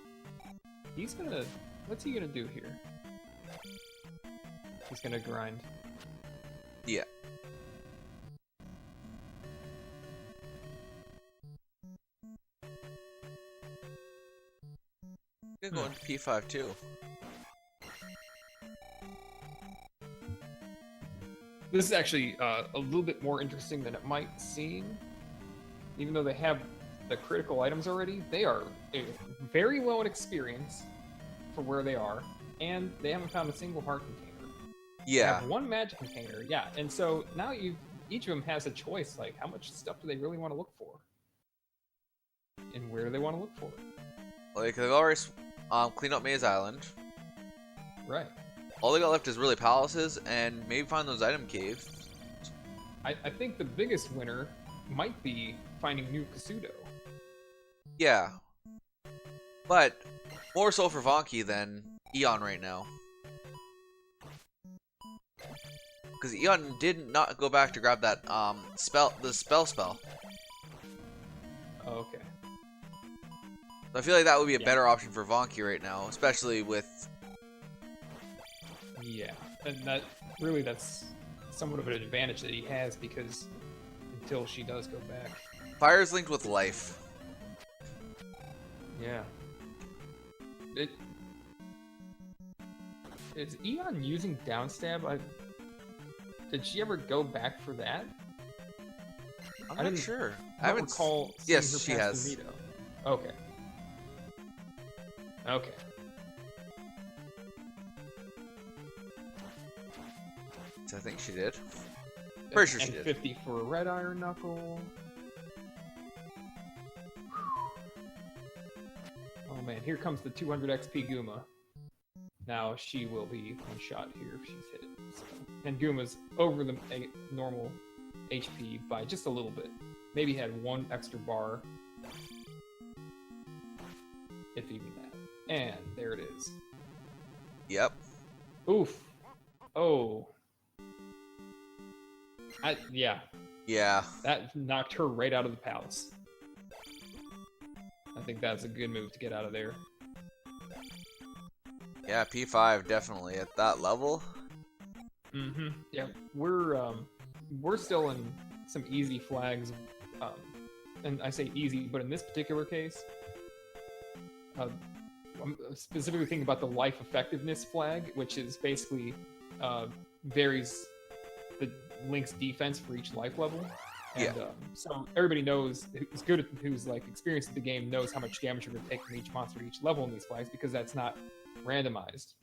He's gonna... What's he gonna do here? He's gonna grind. Yeah. Gonna go into P5 too. This is actually a little bit more interesting than it might seem. Even though they have the critical items already, they are very low in experience for where they are, and they haven't found a single heart container. Yeah. They have one magic container, yeah, and so now each of them has a choice, like how much stuff do they really want to look for? And where do they want to look for it? Well, they could already clean up Maze Island. Right. All they got left is really palaces, and maybe find those item caves. I think the biggest winner might be finding new Kasudo. Yeah. But more so for Vonkie than Eon right now. Because Eon did not go back to grab that the spell. Oh, okay. So I feel like that would be a better option for Vonkie right now, especially with... Yeah, and that's somewhat of an advantage that he has because until she does go back. Fire's linked with life. Yeah. Is Eon using downstab? Did she ever go back for that? I'm not sure. I haven't recall seeing yes, her she pass has. the veto. Okay. Okay. I think she did. Pretty sure she did. 50 for a red iron knuckle. Oh man, here comes the 200 XP Guma. Now she will be one shot here if she's hit. So. And Guma's over the normal HP by just a little bit. Maybe had one extra bar. If even that. And there it is. Yep. Oof. Oh. Yeah. Yeah. That knocked her right out of the palace. I think that's a good move to get out of there. Yeah, P5 definitely at that level. Mm-hmm. Yeah, we're still in some easy flags, and I say easy, but in this particular case, I'm specifically thinking about the life effectiveness flag, which is basically varies the Link's defense for each life level. And, yeah. So everybody knows who's like experienced at the game knows how much damage you're going to take from each monster at each level in these flags because that's not randomized.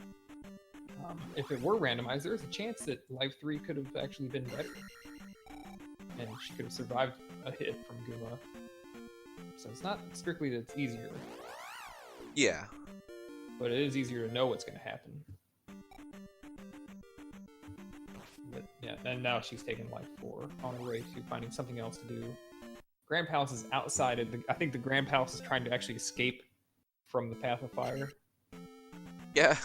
If it were randomized, there's a chance that Life 3 could have actually been better. And she could have survived a hit from Guma. So it's not strictly that it's easier. Yeah. But it is easier to know what's going to happen. But yeah, and now she's taking Life 4 on her way to finding something else to do. Grand Palace is outside of I think the Grand Palace is trying to actually escape from the Path of Fire. Yeah.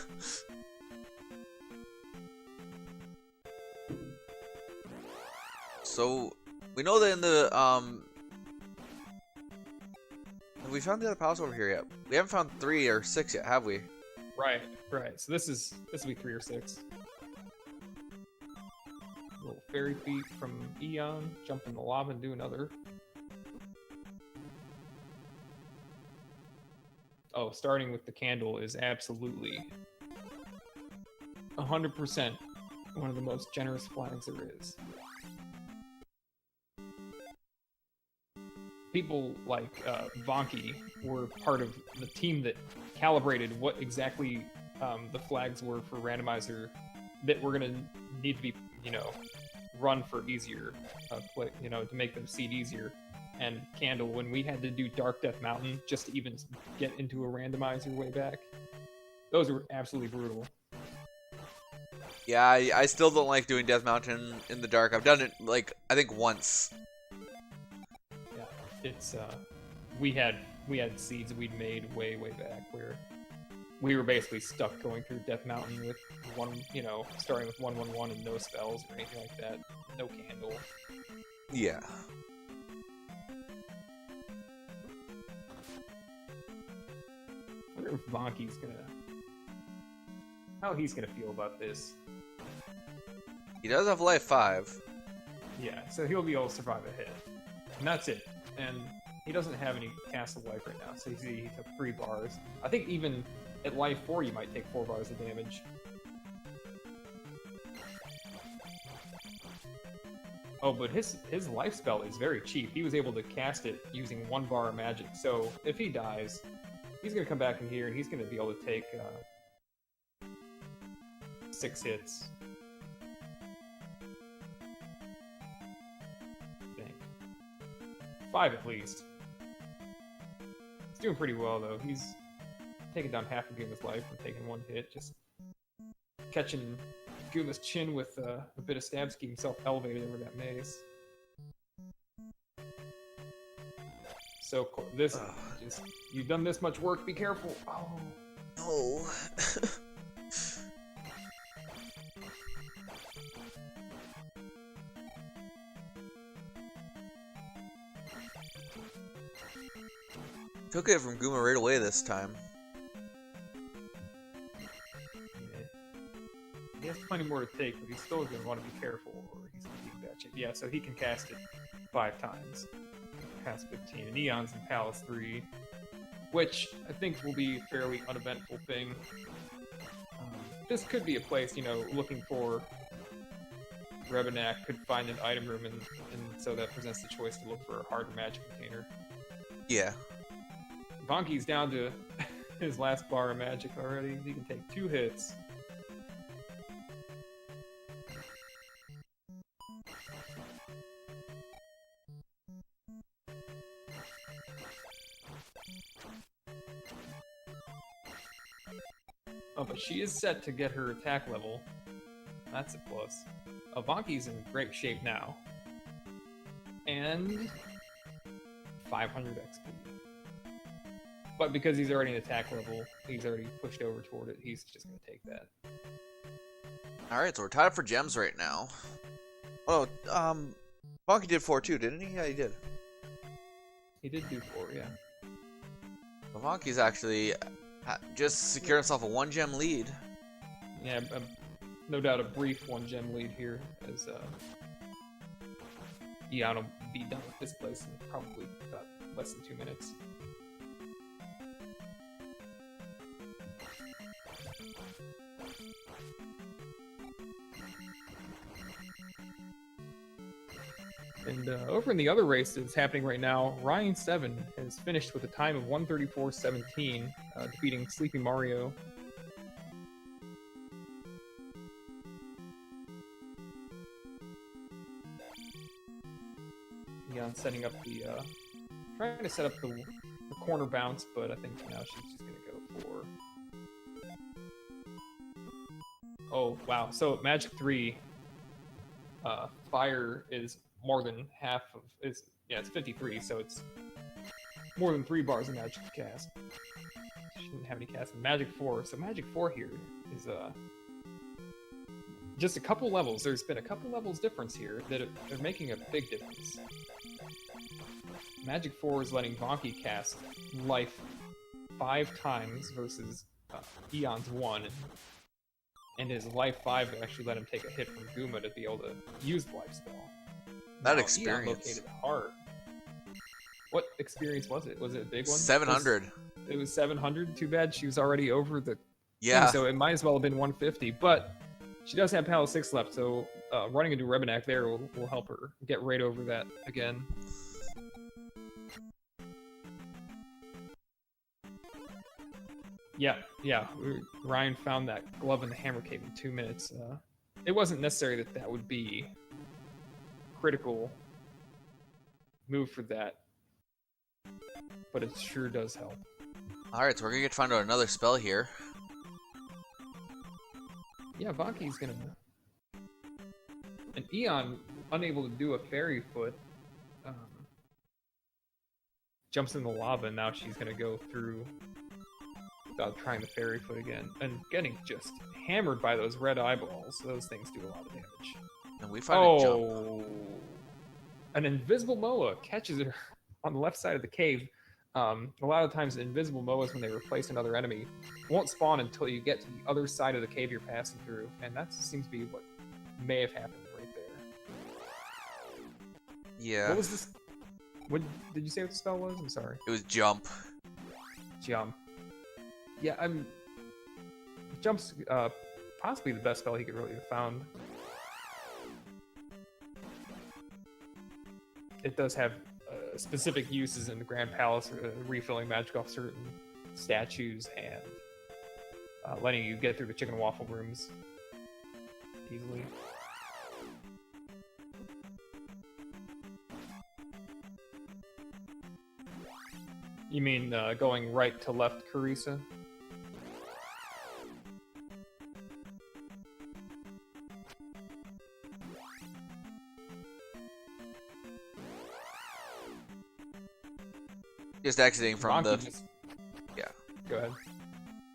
So we know that in the have we found the other palace over here yet? We haven't found 3 or 6 yet, have we? Right. So this will be 3 or 6. Little fairy feet from Eon, jump in the lava and do another. Oh, starting with the candle is absolutely 100% one of the most generous flags there is. People like Vonkie were part of the team that calibrated what exactly the flags were for Randomizer that were going to need to be, run for easier, to make them seed easier. And Candle, when we had to do Dark Death Mountain just to even get into a randomizer way back, those were absolutely brutal. Yeah, I still don't like doing Death Mountain in the dark. I've done it, I think once. Yeah, it's, we had seeds we'd made way back where we were basically stuck going through Death Mountain with starting with 1/1/1 and no spells or anything like that. No candle. Yeah. I wonder if Vonkie's how he's gonna feel about this. He does have life 5. Yeah, so he'll be able to survive a hit. And that's it. And he doesn't have any castle life right now, so he took 3 bars. I think even at life 4 you might take 4 bars of damage. Oh, but his life spell is very cheap. He was able to cast it using 1 bar of magic, so if he dies, he's gonna come back in here and he's gonna be able to take 6 hits. I think. 5 at least. He's doing pretty well though. He's taking down half of Guma's life and taking 1 hit, just catching Guma's chin with a bit of stabs, keeping himself elevated over that maze. So you've done this much work, be careful. Oh. No. Took it from Guma right away this time. Yeah. He has to plenty more to take, but he's still going to want to be careful, or he's going to be in bad shape. Yeah, so he can cast it 5 times. Past 15. And Eon's in Palace 3, which I think will be a fairly uneventful thing. This could be a place, you know, looking for Rebenak could find an item room, and so that presents the choice to look for a harder magic container. Yeah. Vonkie's down to his last bar of magic already. He can take 2 hits. Oh, but she is set to get her attack level. That's a plus. Vonkie's in great shape now. And 500 XP. But because he's already in attack level, he's already pushed over toward it, he's just going to take that. Alright, so we're tied up for gems right now. Oh, Vonkie did 4 too, didn't he? Yeah, he did. He did do 4, yeah. Well, Vonkie's actually just secured himself a 1-gem lead. Yeah, no doubt a brief 1-gem lead here, as Eon will be done with this place in probably about less than 2 minutes. And over in the other race that's happening right now, Ryan7 has finished with a time of 134.17, defeating Sleepy Mario. Eon setting up the, trying to set up the corner bounce, but I think now she's just going to go for... Oh, wow. So Magic 3, fire is more than half of... it's 53, so it's more than 3 bars of magic to cast. She didn't have any cast in Magic 4, so Magic 4 here is just a couple levels. There's been a couple levels difference here that are making a big difference. Magic 4 is letting Vonkie cast life 5 times versus Eon's 1, and his life 5 actually let him take a hit from Guma to be able to use the life spell. That Now, experience. Eon located heart. What experience was it? Was it a big one? 700. It was 700. Too bad she was already over the Yeah. thing, so it might as well have been 150. But she does have Palace 6 left, so running into Rebenak there will help her get right over that again. Yeah. Ryan found that glove in the hammer cave in 2 minutes. It wasn't necessary that would be critical move for that, but it sure does help. Alright, so we're gonna get to find out another spell here. Yeah, Vonkie's gonna... And Eon, unable to do a fairy foot, jumps in the lava, and now she's gonna go through without trying the fairy foot again, and getting just hammered by those red eyeballs. Those things do a lot of damage. And we find a jump. An invisible Moa catches her on the left side of the cave. A lot of times, invisible Moas, when they replace another enemy, won't spawn until you get to the other side of the cave you're passing through, and that seems to be what may have happened right there. Yeah. What was this? What did you say what the spell was? I'm sorry. It was jump. Jump. Yeah, Jump's possibly the best spell he could really have found. It does have specific uses in the Grand Palace, refilling magic off certain statues and letting you get through the chicken and waffle rooms easily. You mean going right to left, Carissa? Just exiting from Vonkie the... Yeah. Go ahead.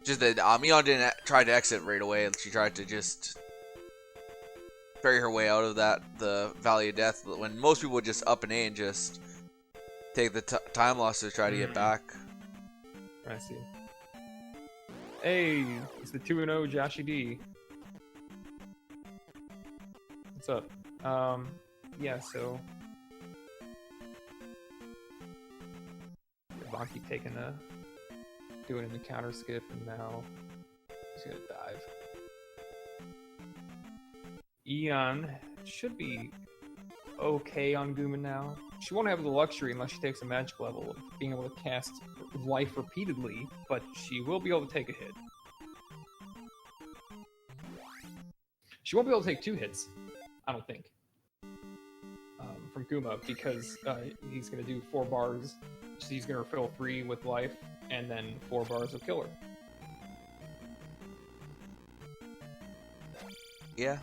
Just that Eon didn't try to exit right away. She tried to just ferry her way out of the Valley of Death. When most people would just up and A and just take the time loss to try to get back. I see. Hey, it's the 2-0 Joshy D. What's up? Yeah, so Vonkie doing an encounter skip, and now he's gonna dive. Eon should be okay on Guma now. She won't have the luxury unless she takes a magic level of being able to cast life repeatedly, but she will be able to take a hit. She won't be able to take 2 hits, I don't think, from Guma, because he's going to do 4 bars. So he's going to refill 3 with life, and then 4 bars will kill her. Yeah.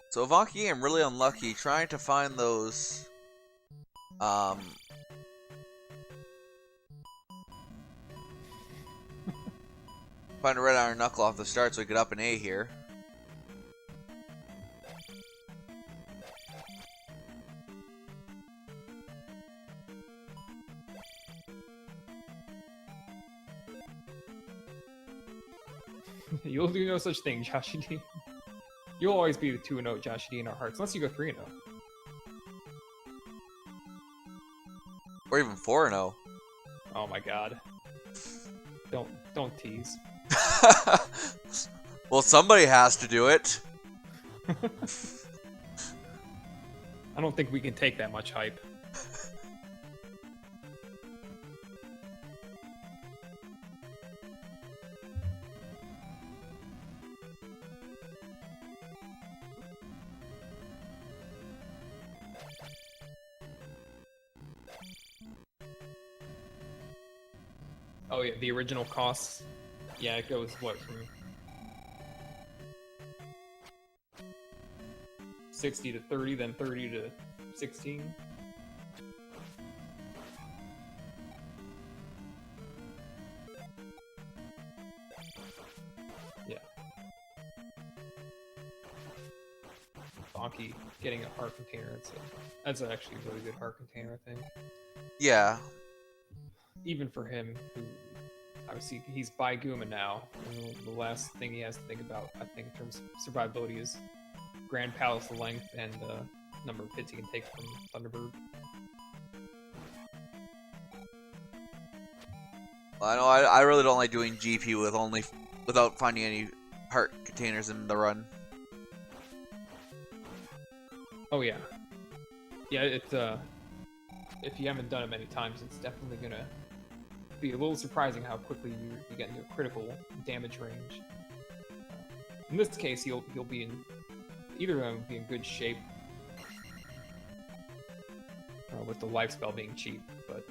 So Vonkie, I'm really unlucky trying to find those find a red iron knuckle off the start so we get up an A here. You'll do no such thing, Joshy D. You'll always be the 2-0 Joshy D in our hearts, unless you go 3-0. Or even 4-0. Oh my god. Don't tease. Well, somebody has to do it. I don't think we can take that much hype. Oh yeah, the original costs. Yeah, it goes what, from 60 to 30, then 30 to 16. Yeah. Vonkie getting a heart container. That's actually a really good heart container, I think. Yeah. Even for him, who obviously he's by Guma now, and the last thing he has to think about, I think, in terms of survivability is Grand Palace length and the number of hits he can take from Thunderbird. Well, I know I really don't like doing GP without finding any heart containers in the run. Oh yeah, yeah. If you haven't done it many times, it's definitely gonna be a little surprising how quickly you get into a critical damage range. In this case, he'll be in either of them will be in good shape with the life spell being cheap, but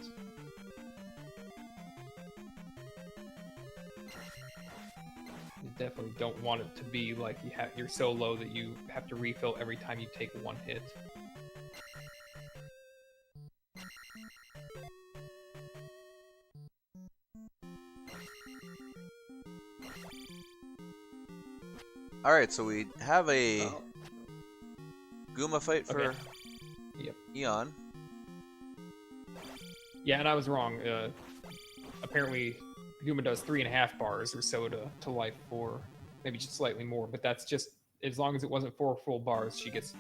you definitely don't want it to be like you're so low that you have to refill every time you take 1 hit. Alright, so we have a Guma fight for Yep. Eon. Yeah, and I was wrong. Apparently, Guma does 3.5 bars or so to life for maybe just slightly more, but that's just as long as it wasn't 4 full bars, she get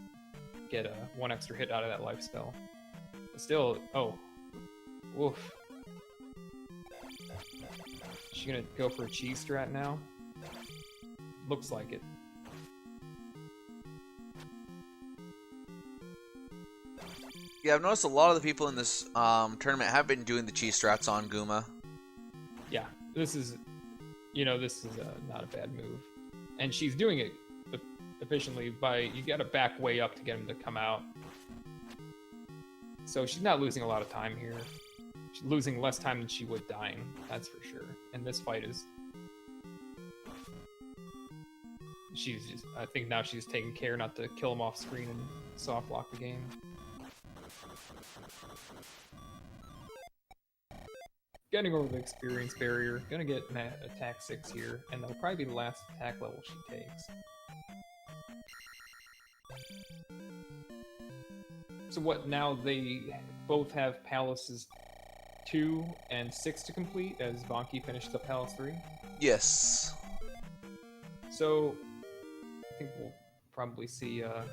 1 extra hit out of that life spell. But still, oh, woof. She gonna go for a cheese strat now? Looks like it. Yeah, I've noticed a lot of the people in this tournament have been doing the cheese strats on Guma. Yeah, this is not a bad move, and she's doing it efficiently by you got to back way up to get him to come out. So she's not losing a lot of time here. She's losing less time than she would dying, that's for sure. And this fight is. I think now she's taking care not to kill him off screen and soft lock the game. Getting over the experience barrier, gonna get an attack 6 here, and that'll probably be the last attack level she takes. So what, now they both have Palaces 2 and 6 to complete as Vonkie finished up Palace 3? Yes. So I think we'll probably see. They're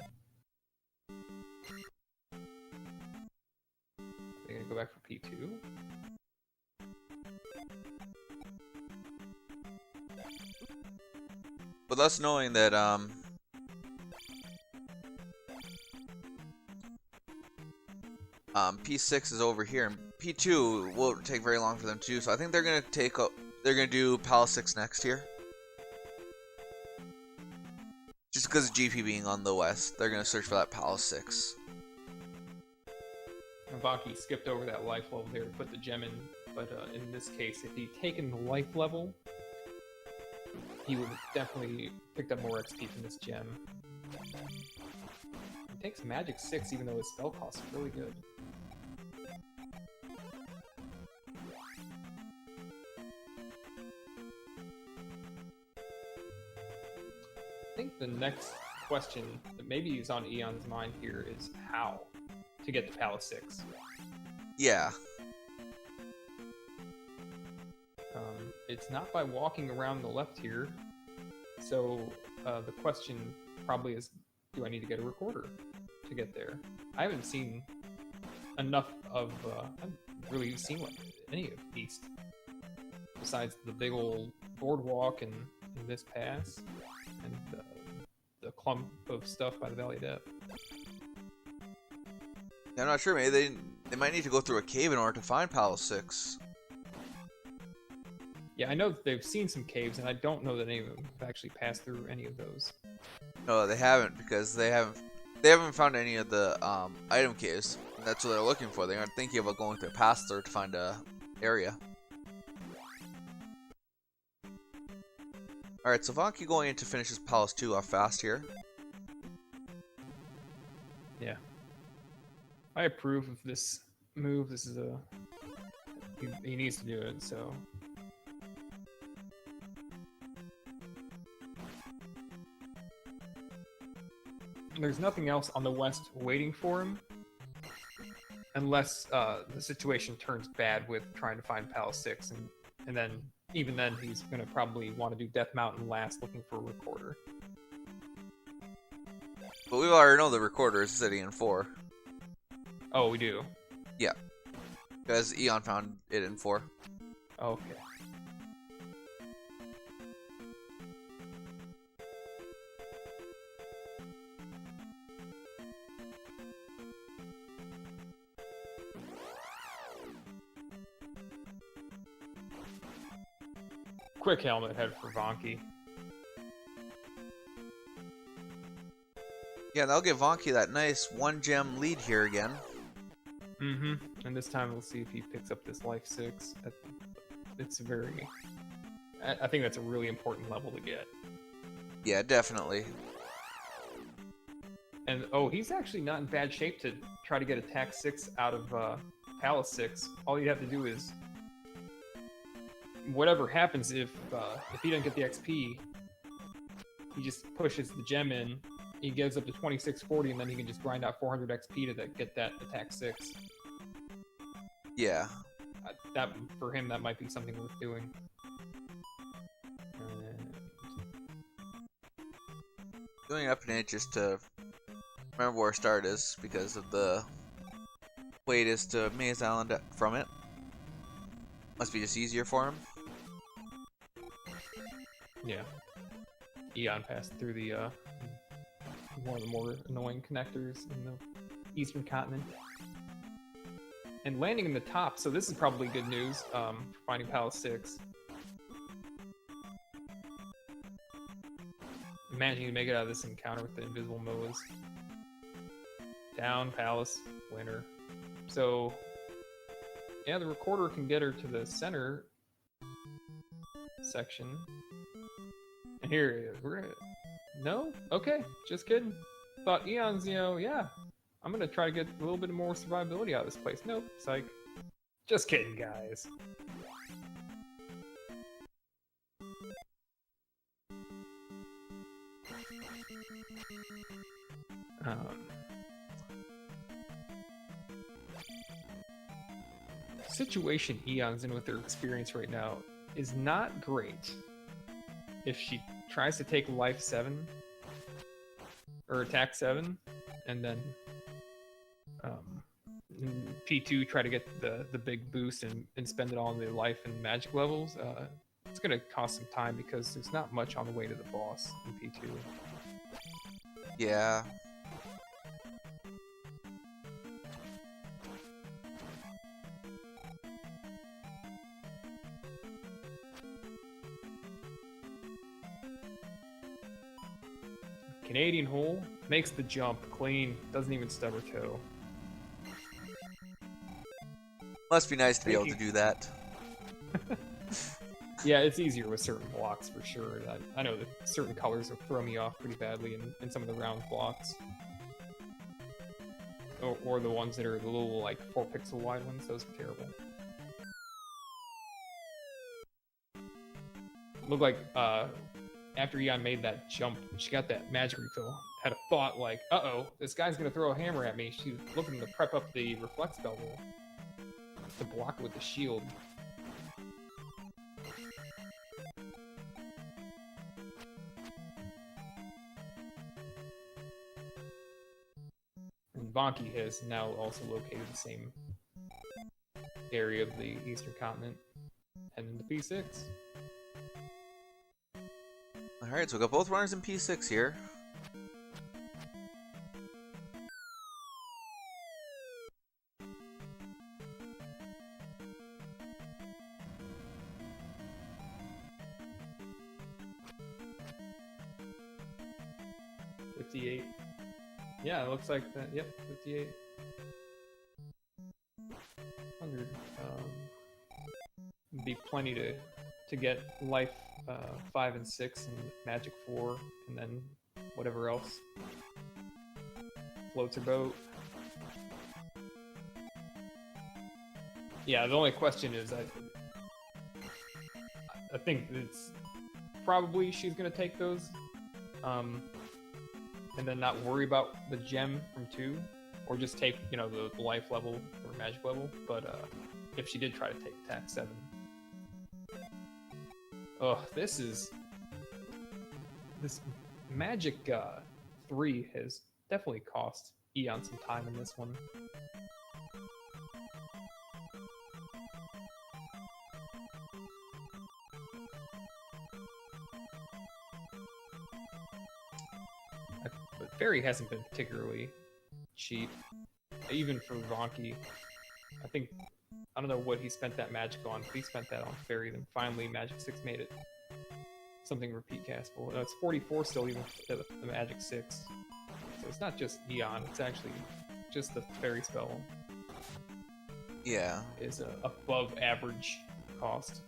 gonna go back for P2. With us knowing that P6 is over here, and P2 won't take very long for them too. So I think they're gonna do Palace 6 next here. Just because of GP being on the west, they're gonna search for that Palace 6. Vonkie skipped over that life level there to put the gem in, but in this case, if he'd taken the life level, he would have definitely picked up more XP from this gem. He takes Magic 6 even though his spell cost is really good. I think the next question that maybe is on Eon's mind here is how to get to Palace 6. Yeah. It's not by walking around the left here, so the question probably is, do I need to get a recorder to get there? I haven't seen enough of, I haven't really seen any of East, besides the big old boardwalk and this pass, and the clump of stuff by the Valley of Death. I'm not sure, maybe they might need to go through a cave in order to find Palace 6. Yeah, I know that they've seen some caves, and I don't know that any of them have actually passed through any of those. No, they haven't, because they haven't found any of the item caves. And that's what they're looking for. They aren't thinking about going to a pass through to find a area. Alright, so Vonkie going in to finish his Palace 2 off fast here. Yeah. I approve of this move. This is he needs to do it, so. There's nothing else on the west waiting for him, unless the situation turns bad with trying to find Palace 6, and then even then he's gonna probably want to do Death Mountain last, looking for a recorder. But we already know the recorder is sitting in 4. Oh, we do? Yeah. Because Eon found it in 4. Okay. Quick helmet head for Vonkie. Yeah, that'll give Vonkie that nice 1 gem lead here again. Mm-hmm. And this time we'll see if he picks up this life 6. It's very... I think that's a really important level to get. Yeah, definitely. And, oh, he's actually not in bad shape to try to get attack 6 out of Palace 6. All you have to do is... whatever happens, if he doesn't get the XP, he just pushes the gem in, he gives up to 2640, and then he can just grind out 400 XP to get that attack 6. Yeah. That, for him, that might be something worth doing. Going up in it just to remember where start is, because of the way it is to Maze Island from it. Must be just easier for him. Yeah. Eon passed through the one of the more annoying connectors in the eastern continent. And landing in the top, so this is probably good news for finding Palace 6. Managing to make it out of this encounter with the invisible Moas. Down, Palace, winner. So, yeah, the recorder can get her to the center section. And here, we're gonna... No? Okay, just kidding. Thought Eon's, yeah, I'm gonna try to get a little bit more survivability out of this place. Nope, psych. Just kidding, guys. Situation Eon's in with her experience right now is not great if she tries to take life 7 or attack 7, and then P2 try to get the big boost and spend it all on the life and magic levels. It's gonna cost some time because there's not much on the way to the boss in P2. Yeah. Canadian hole makes the jump clean, doesn't even stub her toe. Must be nice to be able to do that. Yeah, it's easier with certain blocks for sure. I know that certain colors will throw me off pretty badly in some of the round blocks. Or the ones that are the little, like, 4 pixel wide ones, those are terrible. Looked like, after Eon made that jump, she got that magic refill, had a thought like, uh-oh, this guy's gonna throw a hammer at me. She's looking to prep up the reflect spell to block it with the shield. And Vonkie has now also located the same area of the eastern continent, heading to P6. Alright, so we got both runners in P6 here. Yeah, it looks like that. Yep, 58. 100. Be plenty to get life 5 and 6 and magic 4, and then whatever else floats her boat. Yeah, the only question is, I think it's probably she's gonna take those. And then not worry about the gem from 2, or just take, you know, the life level or magic level. But if she did try to take attack 7, this magic 3 has definitely cost Eon some time in this one. Fairy hasn't been particularly cheap, even for Vonkie. I don't know what he spent that magic on, but he spent that on Fairy, then finally Magic 6 made it something repeat castable. It's 44 still, even for the Magic 6. So it's not just Eon, it's actually just the Fairy spell. Yeah. Is above average cost.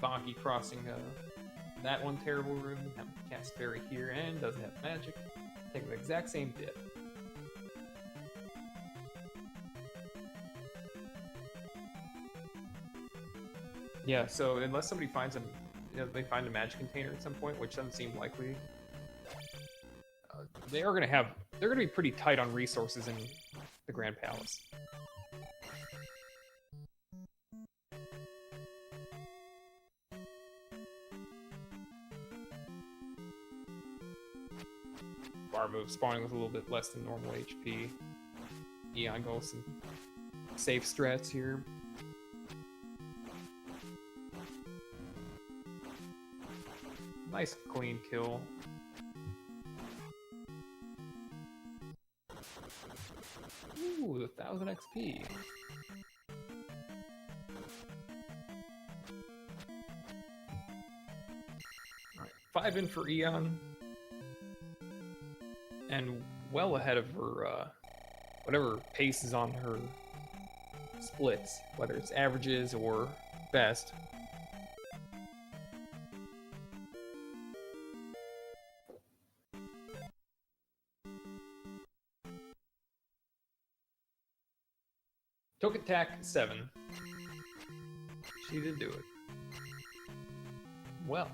Vonkie crossing that one terrible room, have cast Fairy here, and doesn't have magic. Take the exact same dip. Yeah, so unless somebody finds them, they find a magic container at some point, which doesn't seem likely. They're gonna be pretty tight on resources in the Grand Palace. Bar move spawning with a little bit less than normal HP. Eon goes some safe strats here. Nice clean kill. Ooh, 1000 XP. Alright, 5 in for Eon. And well ahead of her, whatever pace is on her splits, whether it's averages or best. Took attack 7. She did do it. Well.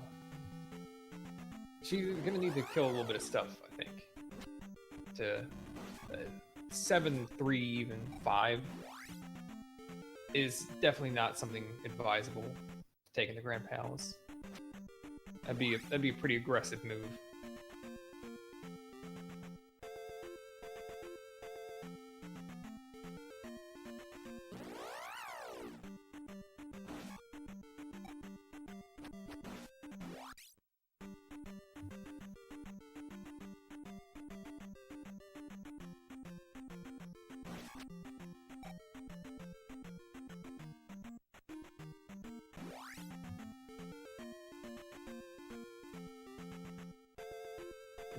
She's gonna need to kill a little bit of stuff, I think. To 7, 3, even 5 is definitely not something advisable to take in the Grand Palace. That'd be a pretty aggressive move.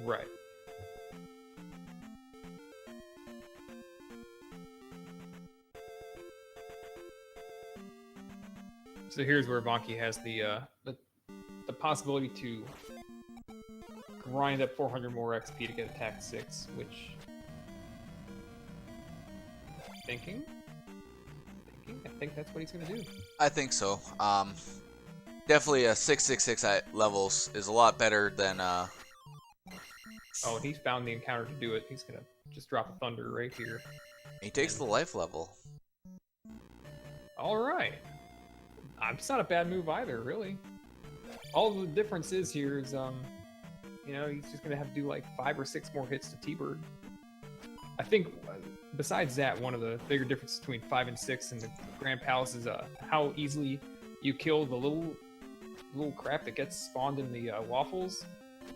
Right. So here's where Vonkie has the possibility to grind up 400 more XP to get attack 6, which I think that's what he's gonna do. I think so. Definitely a 666 at levels is a lot better than Oh, and he's found the encounter to do it. He's gonna just drop a thunder right here. He takes the life level. All right. It's not a bad move either, really. All the difference is here is, you know, he's just gonna have to do like 5 or 6 more hits to T-Bird. I think, besides that, one of the bigger differences between 5 and 6 in the Grand Palace is how easily you kill the little crap that gets spawned in the waffles,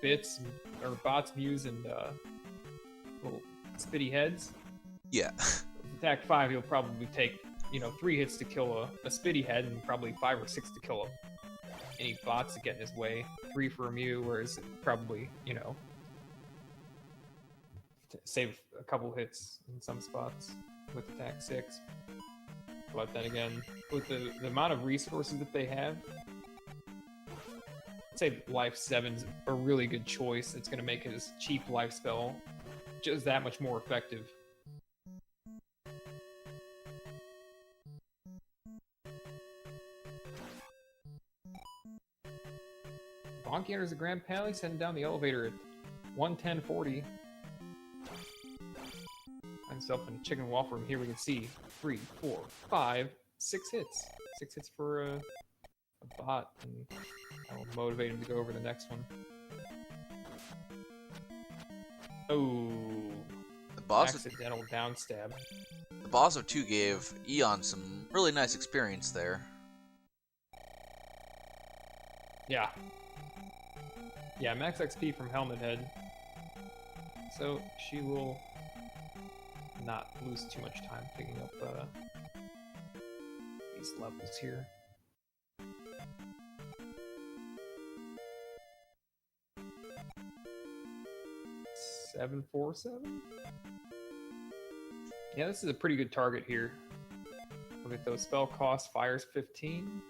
bits, or bots, mews, and little spitty heads. Yeah. Attack 5, he'll probably take, you know, 3 hits to kill a spitty head, and probably 5 or 6 to kill any bots that get in his way. 3 for a mew, whereas probably, you know, save a couple hits in some spots with attack 6. But then again, with the amount of resources that they have, I'd say life 7's a really good choice. It's going to make his cheap life spell just that much more effective. Vonkie enters the Grand Palace, heading down the elevator at 110.40. Find himself in a chicken waffle room. Here we can see 3, 4, 5, 6 hits. 6 hits for a bot, and that will motivate him to go over the next one. Oh, The boss accidental down stab. The boss of 2 gave Eon some really nice experience there. Yeah. Yeah, max XP from Helmet Head. So she will not lose too much time picking up these levels here. Seven, 4, 7. Yeah, this is a pretty good target here. Look at those spell costs. Fire's 15.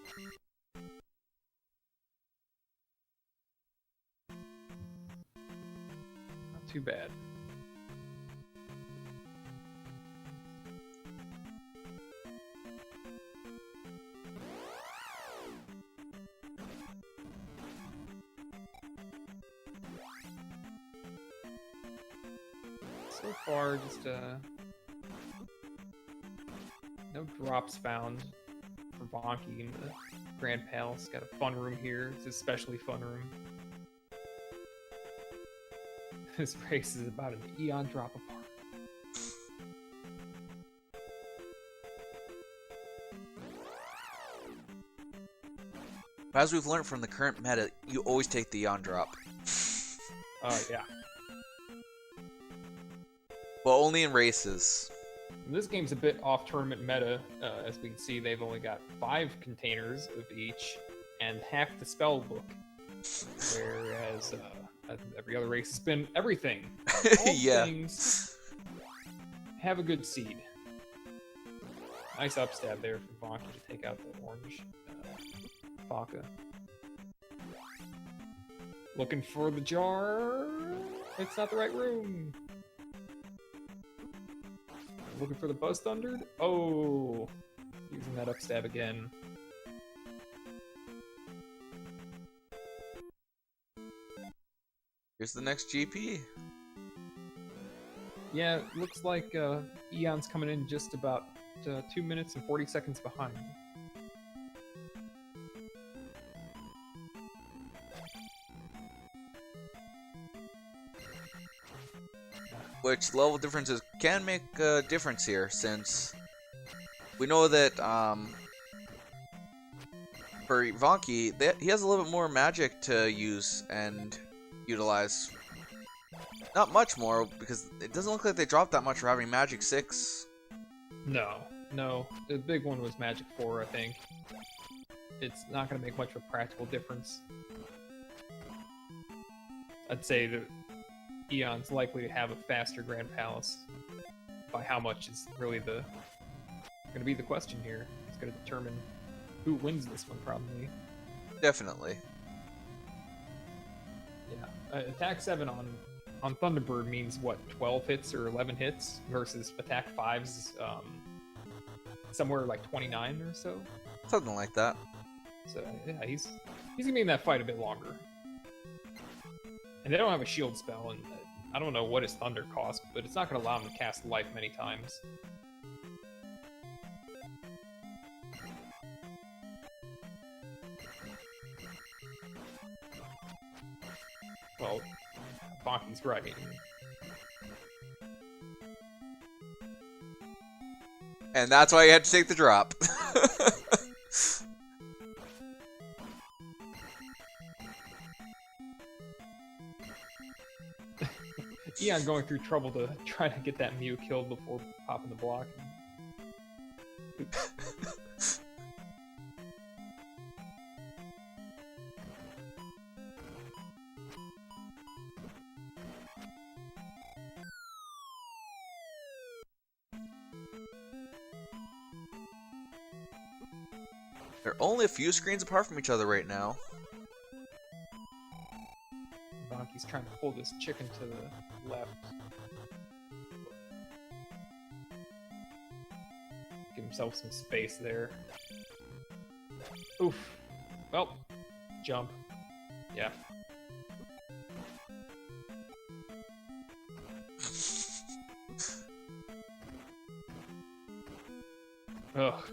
Not too bad. So far, just no drops found for Vonkie in the Grand Palace. Got a fun room here. It's an especially fun room. This race is about an eon drop apart. As we've learned from the current meta, you always take the Eon drop. Yeah. But only in races. And this game's a bit off tournament meta. As we can see, they've only got 5 containers of each and half the spell book. Whereas every other race has been everything. All Yeah. things have a good seed. Nice upstab there from Vonkie to take out the orange Baka. Looking for the jar. It's not the right room. Looking for the Buzz Thundered. Oh, using that upstab again. Here's the next GP. Yeah, looks like Eon's coming in just about 2 minutes and 40 seconds behind. Which level differences can make a difference here, since we know that for Vonkie, he has a little bit more magic to use and utilize. Not much more, because it doesn't look like they dropped that much for having Magic 6. No. The big one was Magic 4, I think. It's not going to make much of a practical difference. I'd say that Eon's likely to have a faster Grand Palace. By how much is really going to be the question here. It's going to determine who wins this one, probably. Definitely. Yeah. Attack 7 on Thunderbird means, what, 12 hits or 11 hits? Versus Attack 5's somewhere like 29 or so? Something like that. So, yeah, he's going to be in that fight a bit longer. And they don't have a shield spell, and I don't know what his Thunder costs, but it's not going to allow him to cast Life many times. Well, Vonkie's right. And that's why you had to take the drop. Eon going through trouble to try to get that Mew killed before popping the block. They're only a few screens apart from each other right now. Vonkie's trying to pull this chicken to the left. Give himself some space there. Oof. Well, jump. Yeah. Ugh.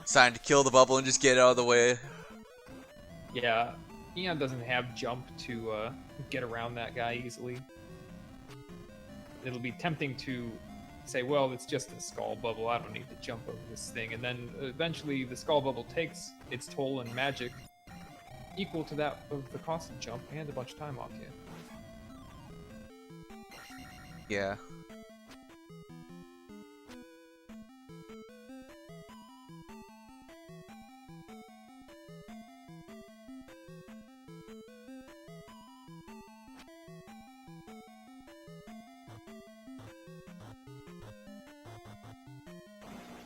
It's time to kill the bubble and just get out of the way. Yeah, Eon doesn't have jump to get around that guy easily. It'll be tempting to say, well, it's just a skull bubble, I don't need to jump over this thing. And then eventually the skull bubble takes its toll in magic equal to that of the cost of jump and a bunch of time off you. Yeah.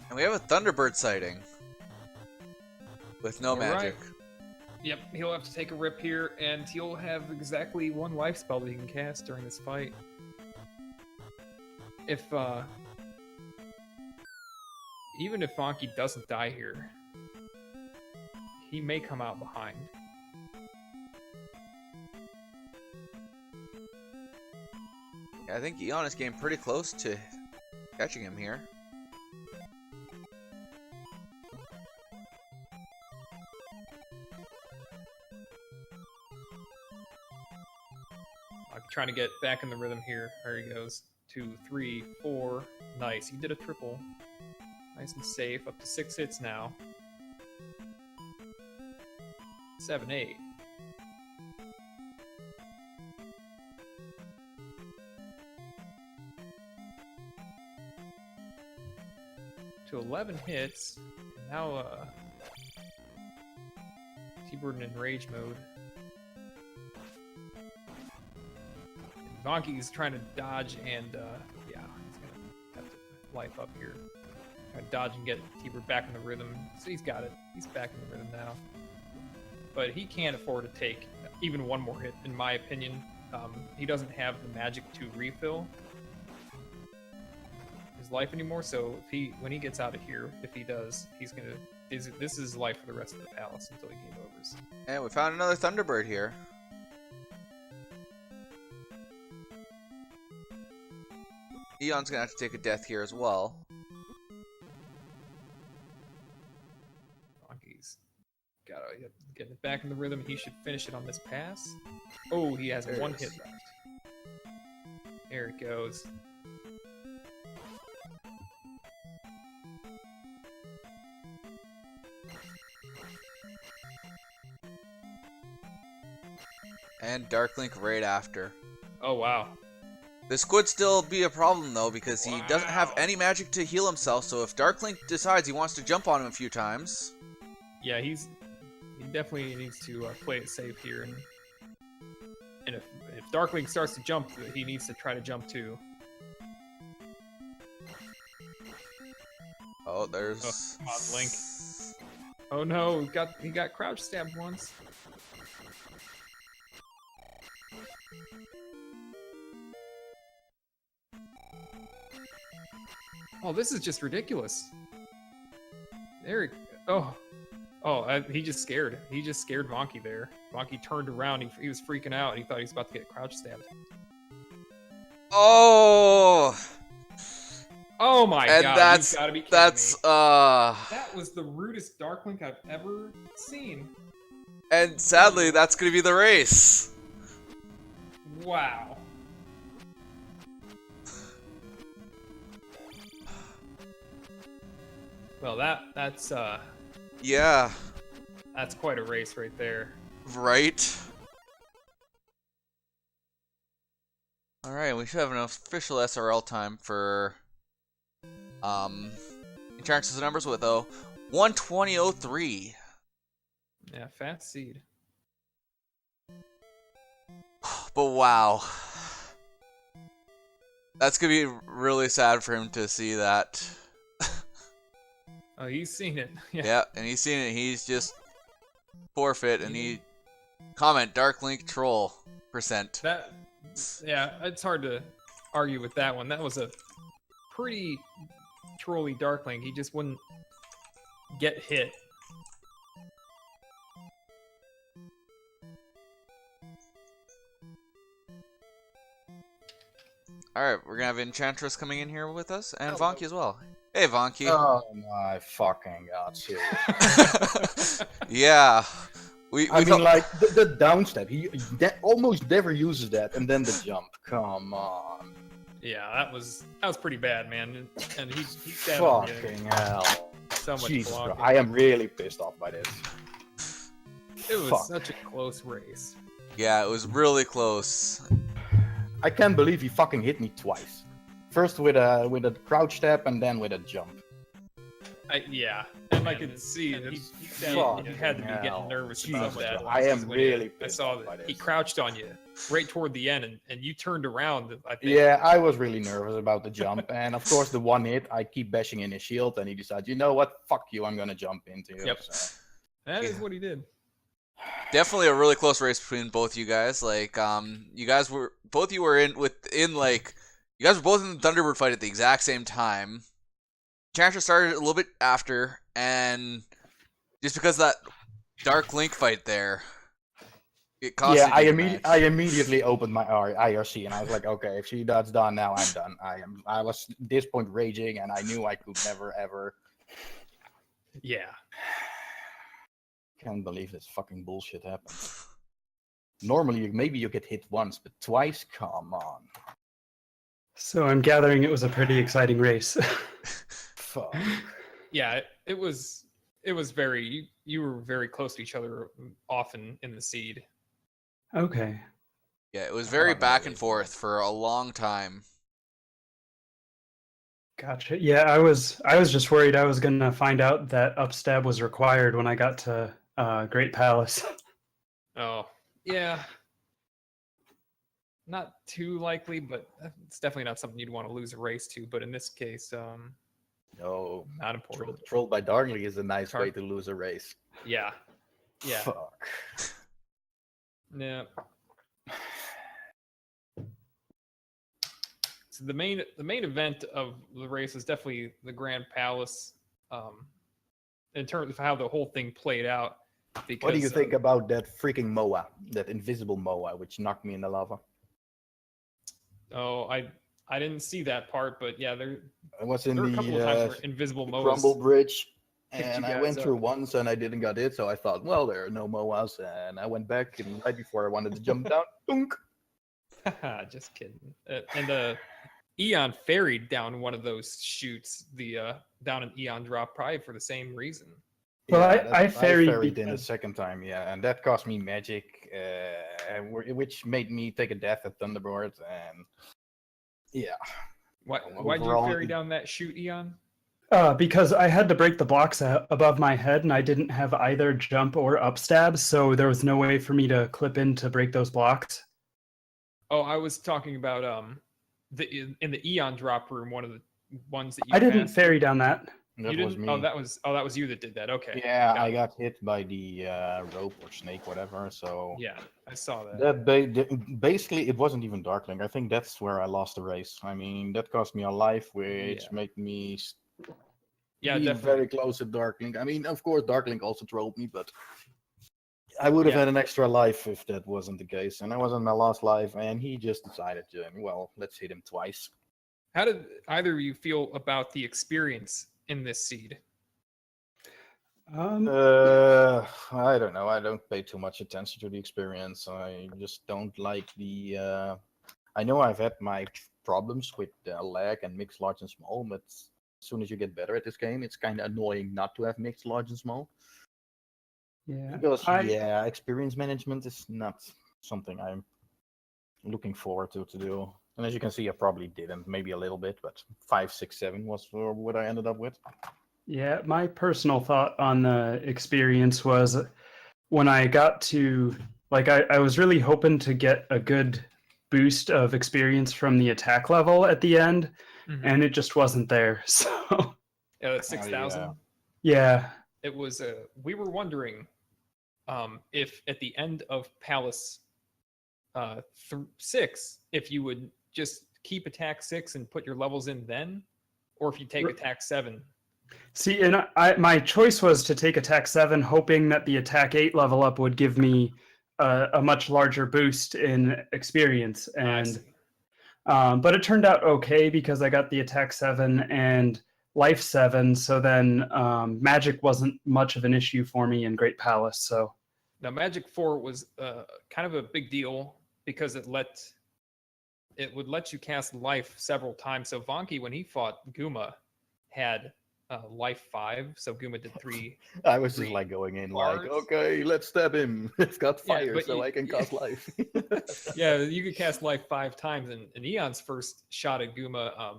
And we have a Thunderbird sighting. With no magic. Right. Yep, he'll have to take a rip here, and he'll have exactly one life spell that he can cast during this fight. If, even if Vonkie doesn't die here, he may come out behind. Yeah, I think Eon is getting pretty close to catching him here. Trying to get back in the rhythm here. There he goes. 2, 3, 4. Nice. He did a triple. Nice and safe. Up to 6 hits now. 7, 8. To 11 hits. Now, T-Bird in rage mode. Vonkie's trying to dodge and, yeah, he's gonna have to life up here. Trying to dodge and get T-Bird back in the rhythm. So he's got it. He's back in the rhythm now. But he can't afford to take even one more hit, in my opinion. he doesn't have the magic to refill his life anymore. So when he gets out of here, if he does, he's gonna. This is life for the rest of the palace until he game overs. And we found another Thunderbird here. Eon's gonna have to take a death here as well. Vonkie's gotta get it back in the rhythm. He should finish it on this pass. Oh, he has one hit left. There it goes. And Dark Link right after. Oh, wow. This could still be a problem though, because he doesn't have any magic to heal himself, so if Dark Link decides he wants to jump on him a few times... Yeah, he definitely needs to play it safe here, and if Dark Link starts to jump, he needs to try to jump too. Oh, there's... Oh, come on, Link. Oh no, he got crouch stabbed once. Oh, this is just ridiculous. There. He just scared. He just scared Vonkie there. Vonkie turned around. He was freaking out. He thought he was about to get crouch stabbed. Oh! Oh my god! And You've gotta be kidding that's me. That was the rudest Dark Link I've ever seen. And sadly, that's gonna be the race. Wow. Well, that's Yeah. That's quite a race right there. Right? Alright, we should have an official SRL time for Enchantress of Numbers with 1:20:03. Yeah, fast seed. But wow. That's gonna be really sad for him to see that. Oh, he's seen it. Yeah, and he's seen it. He's just forfeit, and he comment Dark Link troll %. Yeah, it's hard to argue with that one. That was a pretty trolly Dark Link. He just wouldn't get hit. Alright, we're gonna have Enchantress coming in here with us, and Vonkie as well. Hey, Vonkie. Oh my fucking god, seriously. Yeah. I mean, like, the downstep, he almost never uses that, and then the jump. Come on. Yeah, that was pretty bad, man. And he fucking hell. So much Jesus, blocking. bro. I am really pissed off by this. It was such a close race. Yeah, it was really close. I can't believe he fucking hit me twice. First with a crouch step, and then with a jump. Yeah, and I could see that he had to be getting nervous about that. Bro. I am really pissed I saw off by that this. he crouched on you right toward the end, and you turned around. I think. Yeah, I was really nervous about the jump, and of course the one hit, I keep bashing in his shield, and he decided, you know what, fuck you, I'm gonna jump into you. Yep, so. That is what he did. Definitely a really close race between both you guys. Like, you guys were both of you were you guys were both in the Thunderbird fight at the exact same time. Enchantress started a little bit after, and just because of that Dark Link fight there, it cost. Yeah, I immediately opened my IRC, and I was like, okay, if that's done, now I'm done. I was at this point raging, and I knew I could never ever. Yeah. Can't believe this fucking bullshit happened. Normally, maybe you get hit once, but twice? Come on. So I'm gathering it was a pretty exciting race. Fuck. Yeah, it was very. You were very close to each other often in the seed. Okay. Yeah, it was very back and forth for a long time. Gotcha. Yeah, I was just worried I was gonna find out that upstab was required when I got to Great Palace. Oh, yeah. Not too likely, but it's definitely not something you'd want to lose a race to. But in this case, No, not important. Trolled by Darkly is a nice way to lose a race. Yeah. Yeah. Fuck. Yeah. So the main event of the race is definitely the Grand Palace, in terms of how the whole thing played out. Because, What do you think about that freaking Moa, that invisible Moa, which knocked me in the lava? Oh, I didn't see that part, but yeah, there I was in were a couple of times where the invisible the Moas Crumble Bridge, picked and you I went guys through up. once and I didn't get it, so I thought, well, there are no Moas, and I went back, and right before I wanted to jump down, dunk. Just kidding. And Eon ferried down one of those chutes, down an Eon drop, probably for the same reason. Well, Yeah, I ferried in the because- second time, yeah, and that cost me magic, which made me take a death at Thunderboard, and yeah. Why'd you Overall, ferry down that chute, Eon? Because I had to break the blocks above my head, and I didn't have either jump or up stab, so there was no way for me to clip in to break those blocks. Oh, I was talking about in the Eon drop room, one of the ones that you I didn't passed ferry through. down that. That You was didn't? me. Oh, that was you that did that. Okay. Yeah, got I it. got hit by the rope or snake, whatever. So Yeah, I saw that. basically it wasn't even Darkling. I think that's where I lost the race. I mean, that cost me a life, which Yeah. made me Yeah, be definitely. very close to Darkling. I mean, of course, Darkling also trolled me, but I would have Yeah. had an extra life if that wasn't the case. And I was on my last life, and he just decided to, well, let's hit him twice. How did either of you feel about the experience in this seed? I don't know. I don't pay too much attention to the experience. I just don't like the. I know I've had my problems with lag and mixed large and small, but as soon as you get better at this game, it's kind of annoying not to have mixed large and small. Yeah. Because experience management is not something I'm looking forward to do. And as you can see, I probably didn't, maybe a little bit, but 5, 6, 7 was what I ended up with. Yeah, my personal thought on the experience was when I got to, like, I was really hoping to get a good boost of experience from the attack level at the end, and it just wasn't there. So, 6,000. yeah. It was. We were wondering if at the end of Palace 6, if you would just keep attack 6 and put your levels in then, or if you take attack 7. See, and my choice was to take attack 7, hoping that the attack 8 level up would give me a much larger boost in experience. And but it turned out okay because I got the attack 7 and life 7. So then magic wasn't much of an issue for me in Great Palace. So now magic 4 was kind of a big deal because it would let you cast life several times. So Vonkie, when he fought Guma, had life 5, so Guma did 3. I was just like going in bars. like, okay, let's stab him. It's got fire, but so I can cast life. Yeah, you could cast life 5 times. And Eon's first shot at Guma,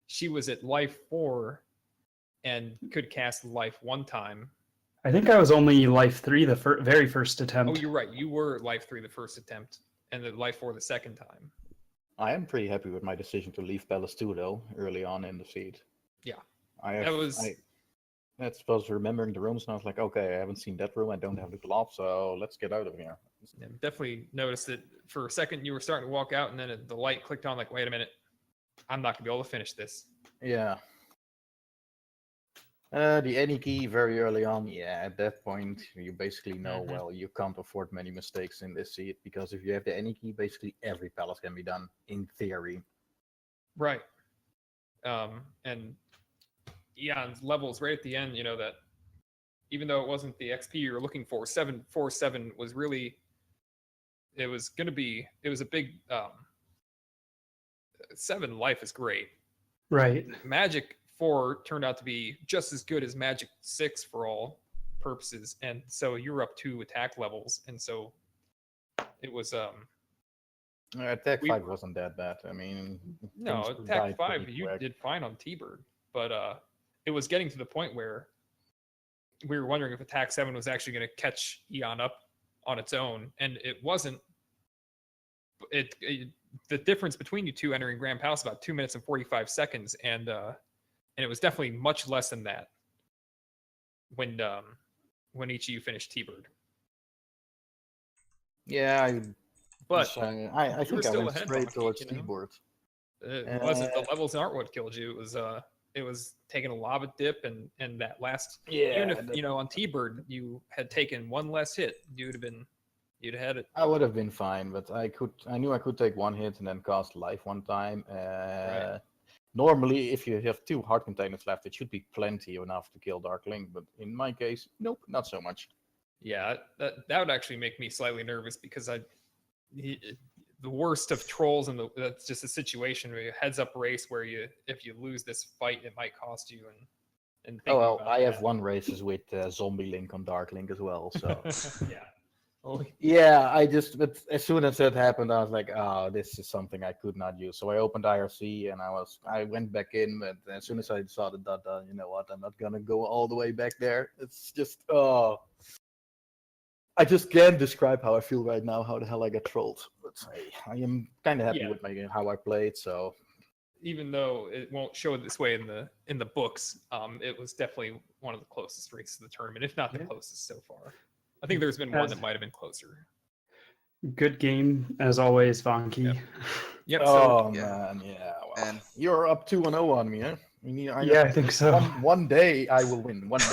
she was at life 4 and could cast life 1 time. I think I was only life 3 the very first attempt. Oh, you're right. You were life 3 the first attempt, and then life 4 the second time. I am pretty happy with my decision to leave Palace 2, though, early on in the seed. Yeah. That's supposed to remembering the rooms, and I was like, okay, I haven't seen that room, I don't have the glove, so let's get out of here. Yeah, definitely noticed that for a second you were starting to walk out, and then the light clicked on, like, wait a minute, I'm not going to be able to finish this. Yeah. The any key very early on, yeah, at that point, you basically know, well, you can't afford many mistakes in this seed, because if you have the any key, basically every palace can be done, in theory. Right. And Eon's levels right at the end, that even though it wasn't the XP you were looking for, 747 was really, it was a big, 7 life is great. Right. Magic 4 turned out to be just as good as Magic 6 for all purposes, and so you were up 2 attack levels, and so it was Attack 5 wasn't that bad. I mean, no, attack 5 you did fine on T-Bird, but it was getting to the point where we were wondering if attack 7 was actually going to catch Eon up on its own, and it wasn't. The difference between you two entering Grand Palace about 2 minutes and 45 seconds, and it was definitely much less than that when each of you finished T-Bird. Yeah, but I think I still went ahead, straight Vonkie, towards T-Board. It wasn't the levels aren't what killed you. It was taking a lava dip and that last. Even if on T-Bird you had taken one less hit, you'd have had it. I would have been fine, but I knew I could take one hit and then cast life one time. Right. Normally, if you have 2 heart containers left, it should be plenty enough to kill Darkling. But in my case, nope, not so much. Yeah, that would actually make me slightly nervous because the worst of trolls that's just a situation where you heads up race where if you lose this fight, it might cost you and Oh well, about I have that. one races with Zombie Link on Darklink as well, so. Yeah. Oh, Yeah, but as soon as that happened, I was like, "Oh, this is something I could not use." So I opened IRC and I went back in, but as soon as I saw the data, you know what? I'm not gonna go all the way back there. It's just, I just can't describe how I feel right now. How the hell I got trolled? But I am kind of happy with my game, how I played. So even though it won't show it this way in the books, it was definitely one of the closest races of the tournament, if not the closest so far. I think there's been one that might have been closer. Good game as always, Vonkie. Yep. Oh yeah. man, yeah. Well, And you're up 2-0 on me, huh? I think so. One day I will win. One day.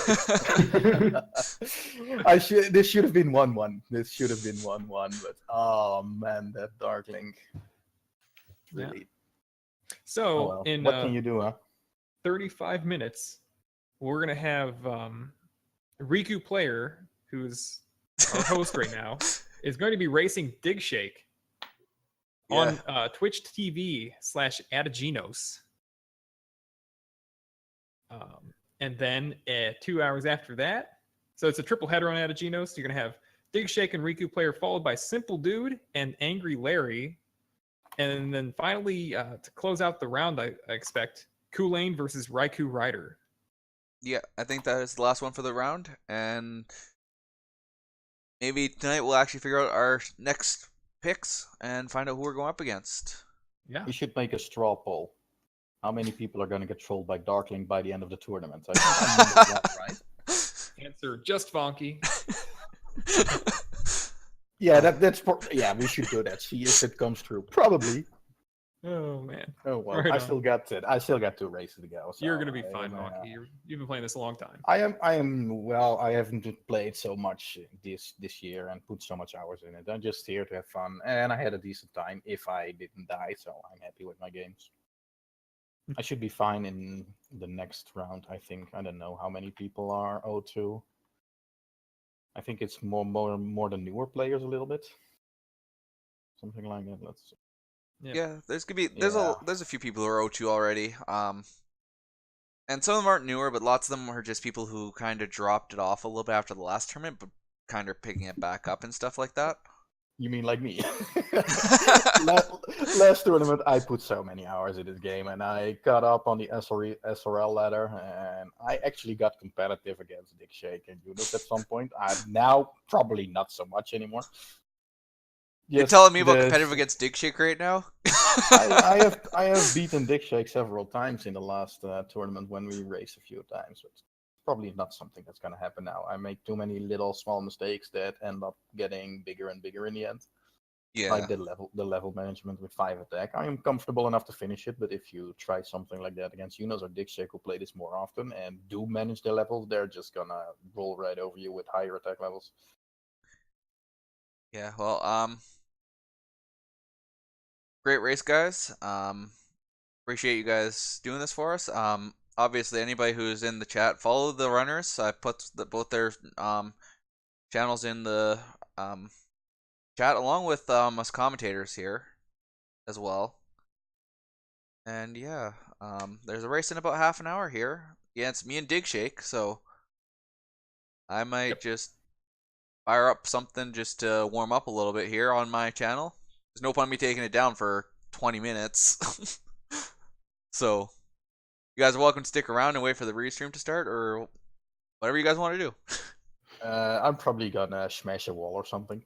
This should have been 1-1. This should have been 1-1. But oh man, that Darkling. Really. So in what can you do, huh? 35 minutes, we're gonna have Riku Player, who's our host right now, is going to be racing Dig Shake on Twitch TV/Adaginos. And then 2 hours after that, so it's a triple header on Adaginos. You're going to have Dig Shake and Riku Player followed by Simple Dude and Angry Larry. And then finally, to close out the round, I expect Kulane versus Raikou Rider. yeah, I think that is the last one for the round, and maybe tonight we'll actually figure out our next picks and find out who we're going up against. Yeah. We should make a straw poll. How many people are going to get trolled by Darkling by the end of the tournament? I remember that, right? Answer just Vonkie. Yeah, we should do that. See if it comes true. Probably. Oh man. Oh well, Right I on. still got 2 races to go. So You're gonna be fine, Vonkie. You've been playing this a long time. I am. Well, I haven't played so much this year and put so much hours in it. I'm just here to have fun, and I had a decent time. If I didn't die, so I'm happy with my games. I should be fine in the next round. I think. I don't know how many people are 0-2. I think it's more the newer players a little bit. Something like that. Let's see. Yeah, there's a few people who are 0-2 already. And some of them aren't newer, but lots of them are just people who kind of dropped it off a little bit after the last tournament, but kind of picking it back up and stuff like that. You mean like me? Last tournament, I put so many hours in this game, and I got up on the SRL ladder, and I actually got competitive against Dig Shake and Yunus at some point. I'm now probably not so much anymore. You're telling me about competitive against Dig Shake right now? I have beaten Dig Shake several times in the last tournament when we raced a few times. But it's probably not something that's going to happen now. I make too many little small mistakes that end up getting bigger and bigger in the end. Yeah. Like the level management with 5 attack. I am comfortable enough to finish it, but if you try something like that against Yunus or Dig Shake, who play this more often and do manage their levels, they're just gonna roll right over you with higher attack levels. Yeah, well, great race, guys. Appreciate you guys doing this for us. Obviously, anybody who's in the chat, follow the runners. I put both their channels in the chat, along with us commentators here as well. And yeah, there's a race in about half an hour here against me and Dig Shake, so I might just fire up something just to warm up a little bit here on my channel. There's no point in me taking it down for 20 minutes. So you guys are welcome to stick around and wait for the restream to start, or whatever you guys want to do. I'm probably gonna smash a wall or something.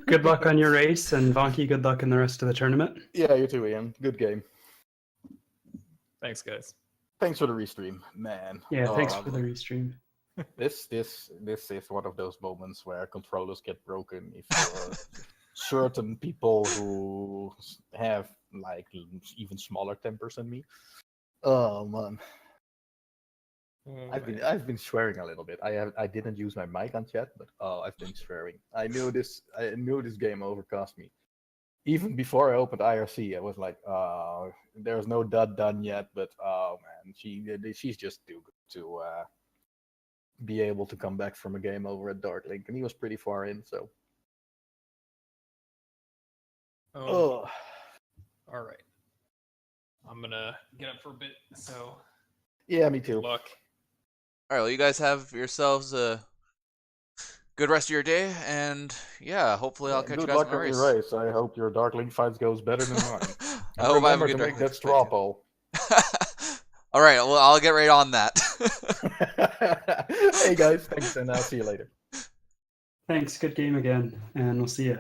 Good luck on your race, and Vonkie, good luck in the rest of the tournament. Yeah, you too, Ian. Good game. Thanks, guys. Thanks for the restream, man. Yeah, thanks for the restream. This is one of those moments where controllers get broken if certain people who have like even smaller tempers than me. Oh man. I've been swearing a little bit. I didn't use my mic on chat, but I've been swearing. I knew this game over cost me. Even before I opened IRC, I was like, there's no dud done yet, but oh man, she's just too good to be able to come back from a game over at Dark Link, and he was pretty far in, so. Oh. All right. I'm gonna get up for a bit. So. Yeah, me too. Good luck. All right, well, you guys have yourselves a good rest of your day, and yeah, hopefully I'll catch you guys in my race. Good luck on your race. I hope your Dark Link fights goes better than mine. I hope I have a good to make Dark that Link straw fight, too. poll. All right, well, I'll get right on that. Hey guys, thanks, and I'll see you later. Thanks. Good game again, and we'll see you.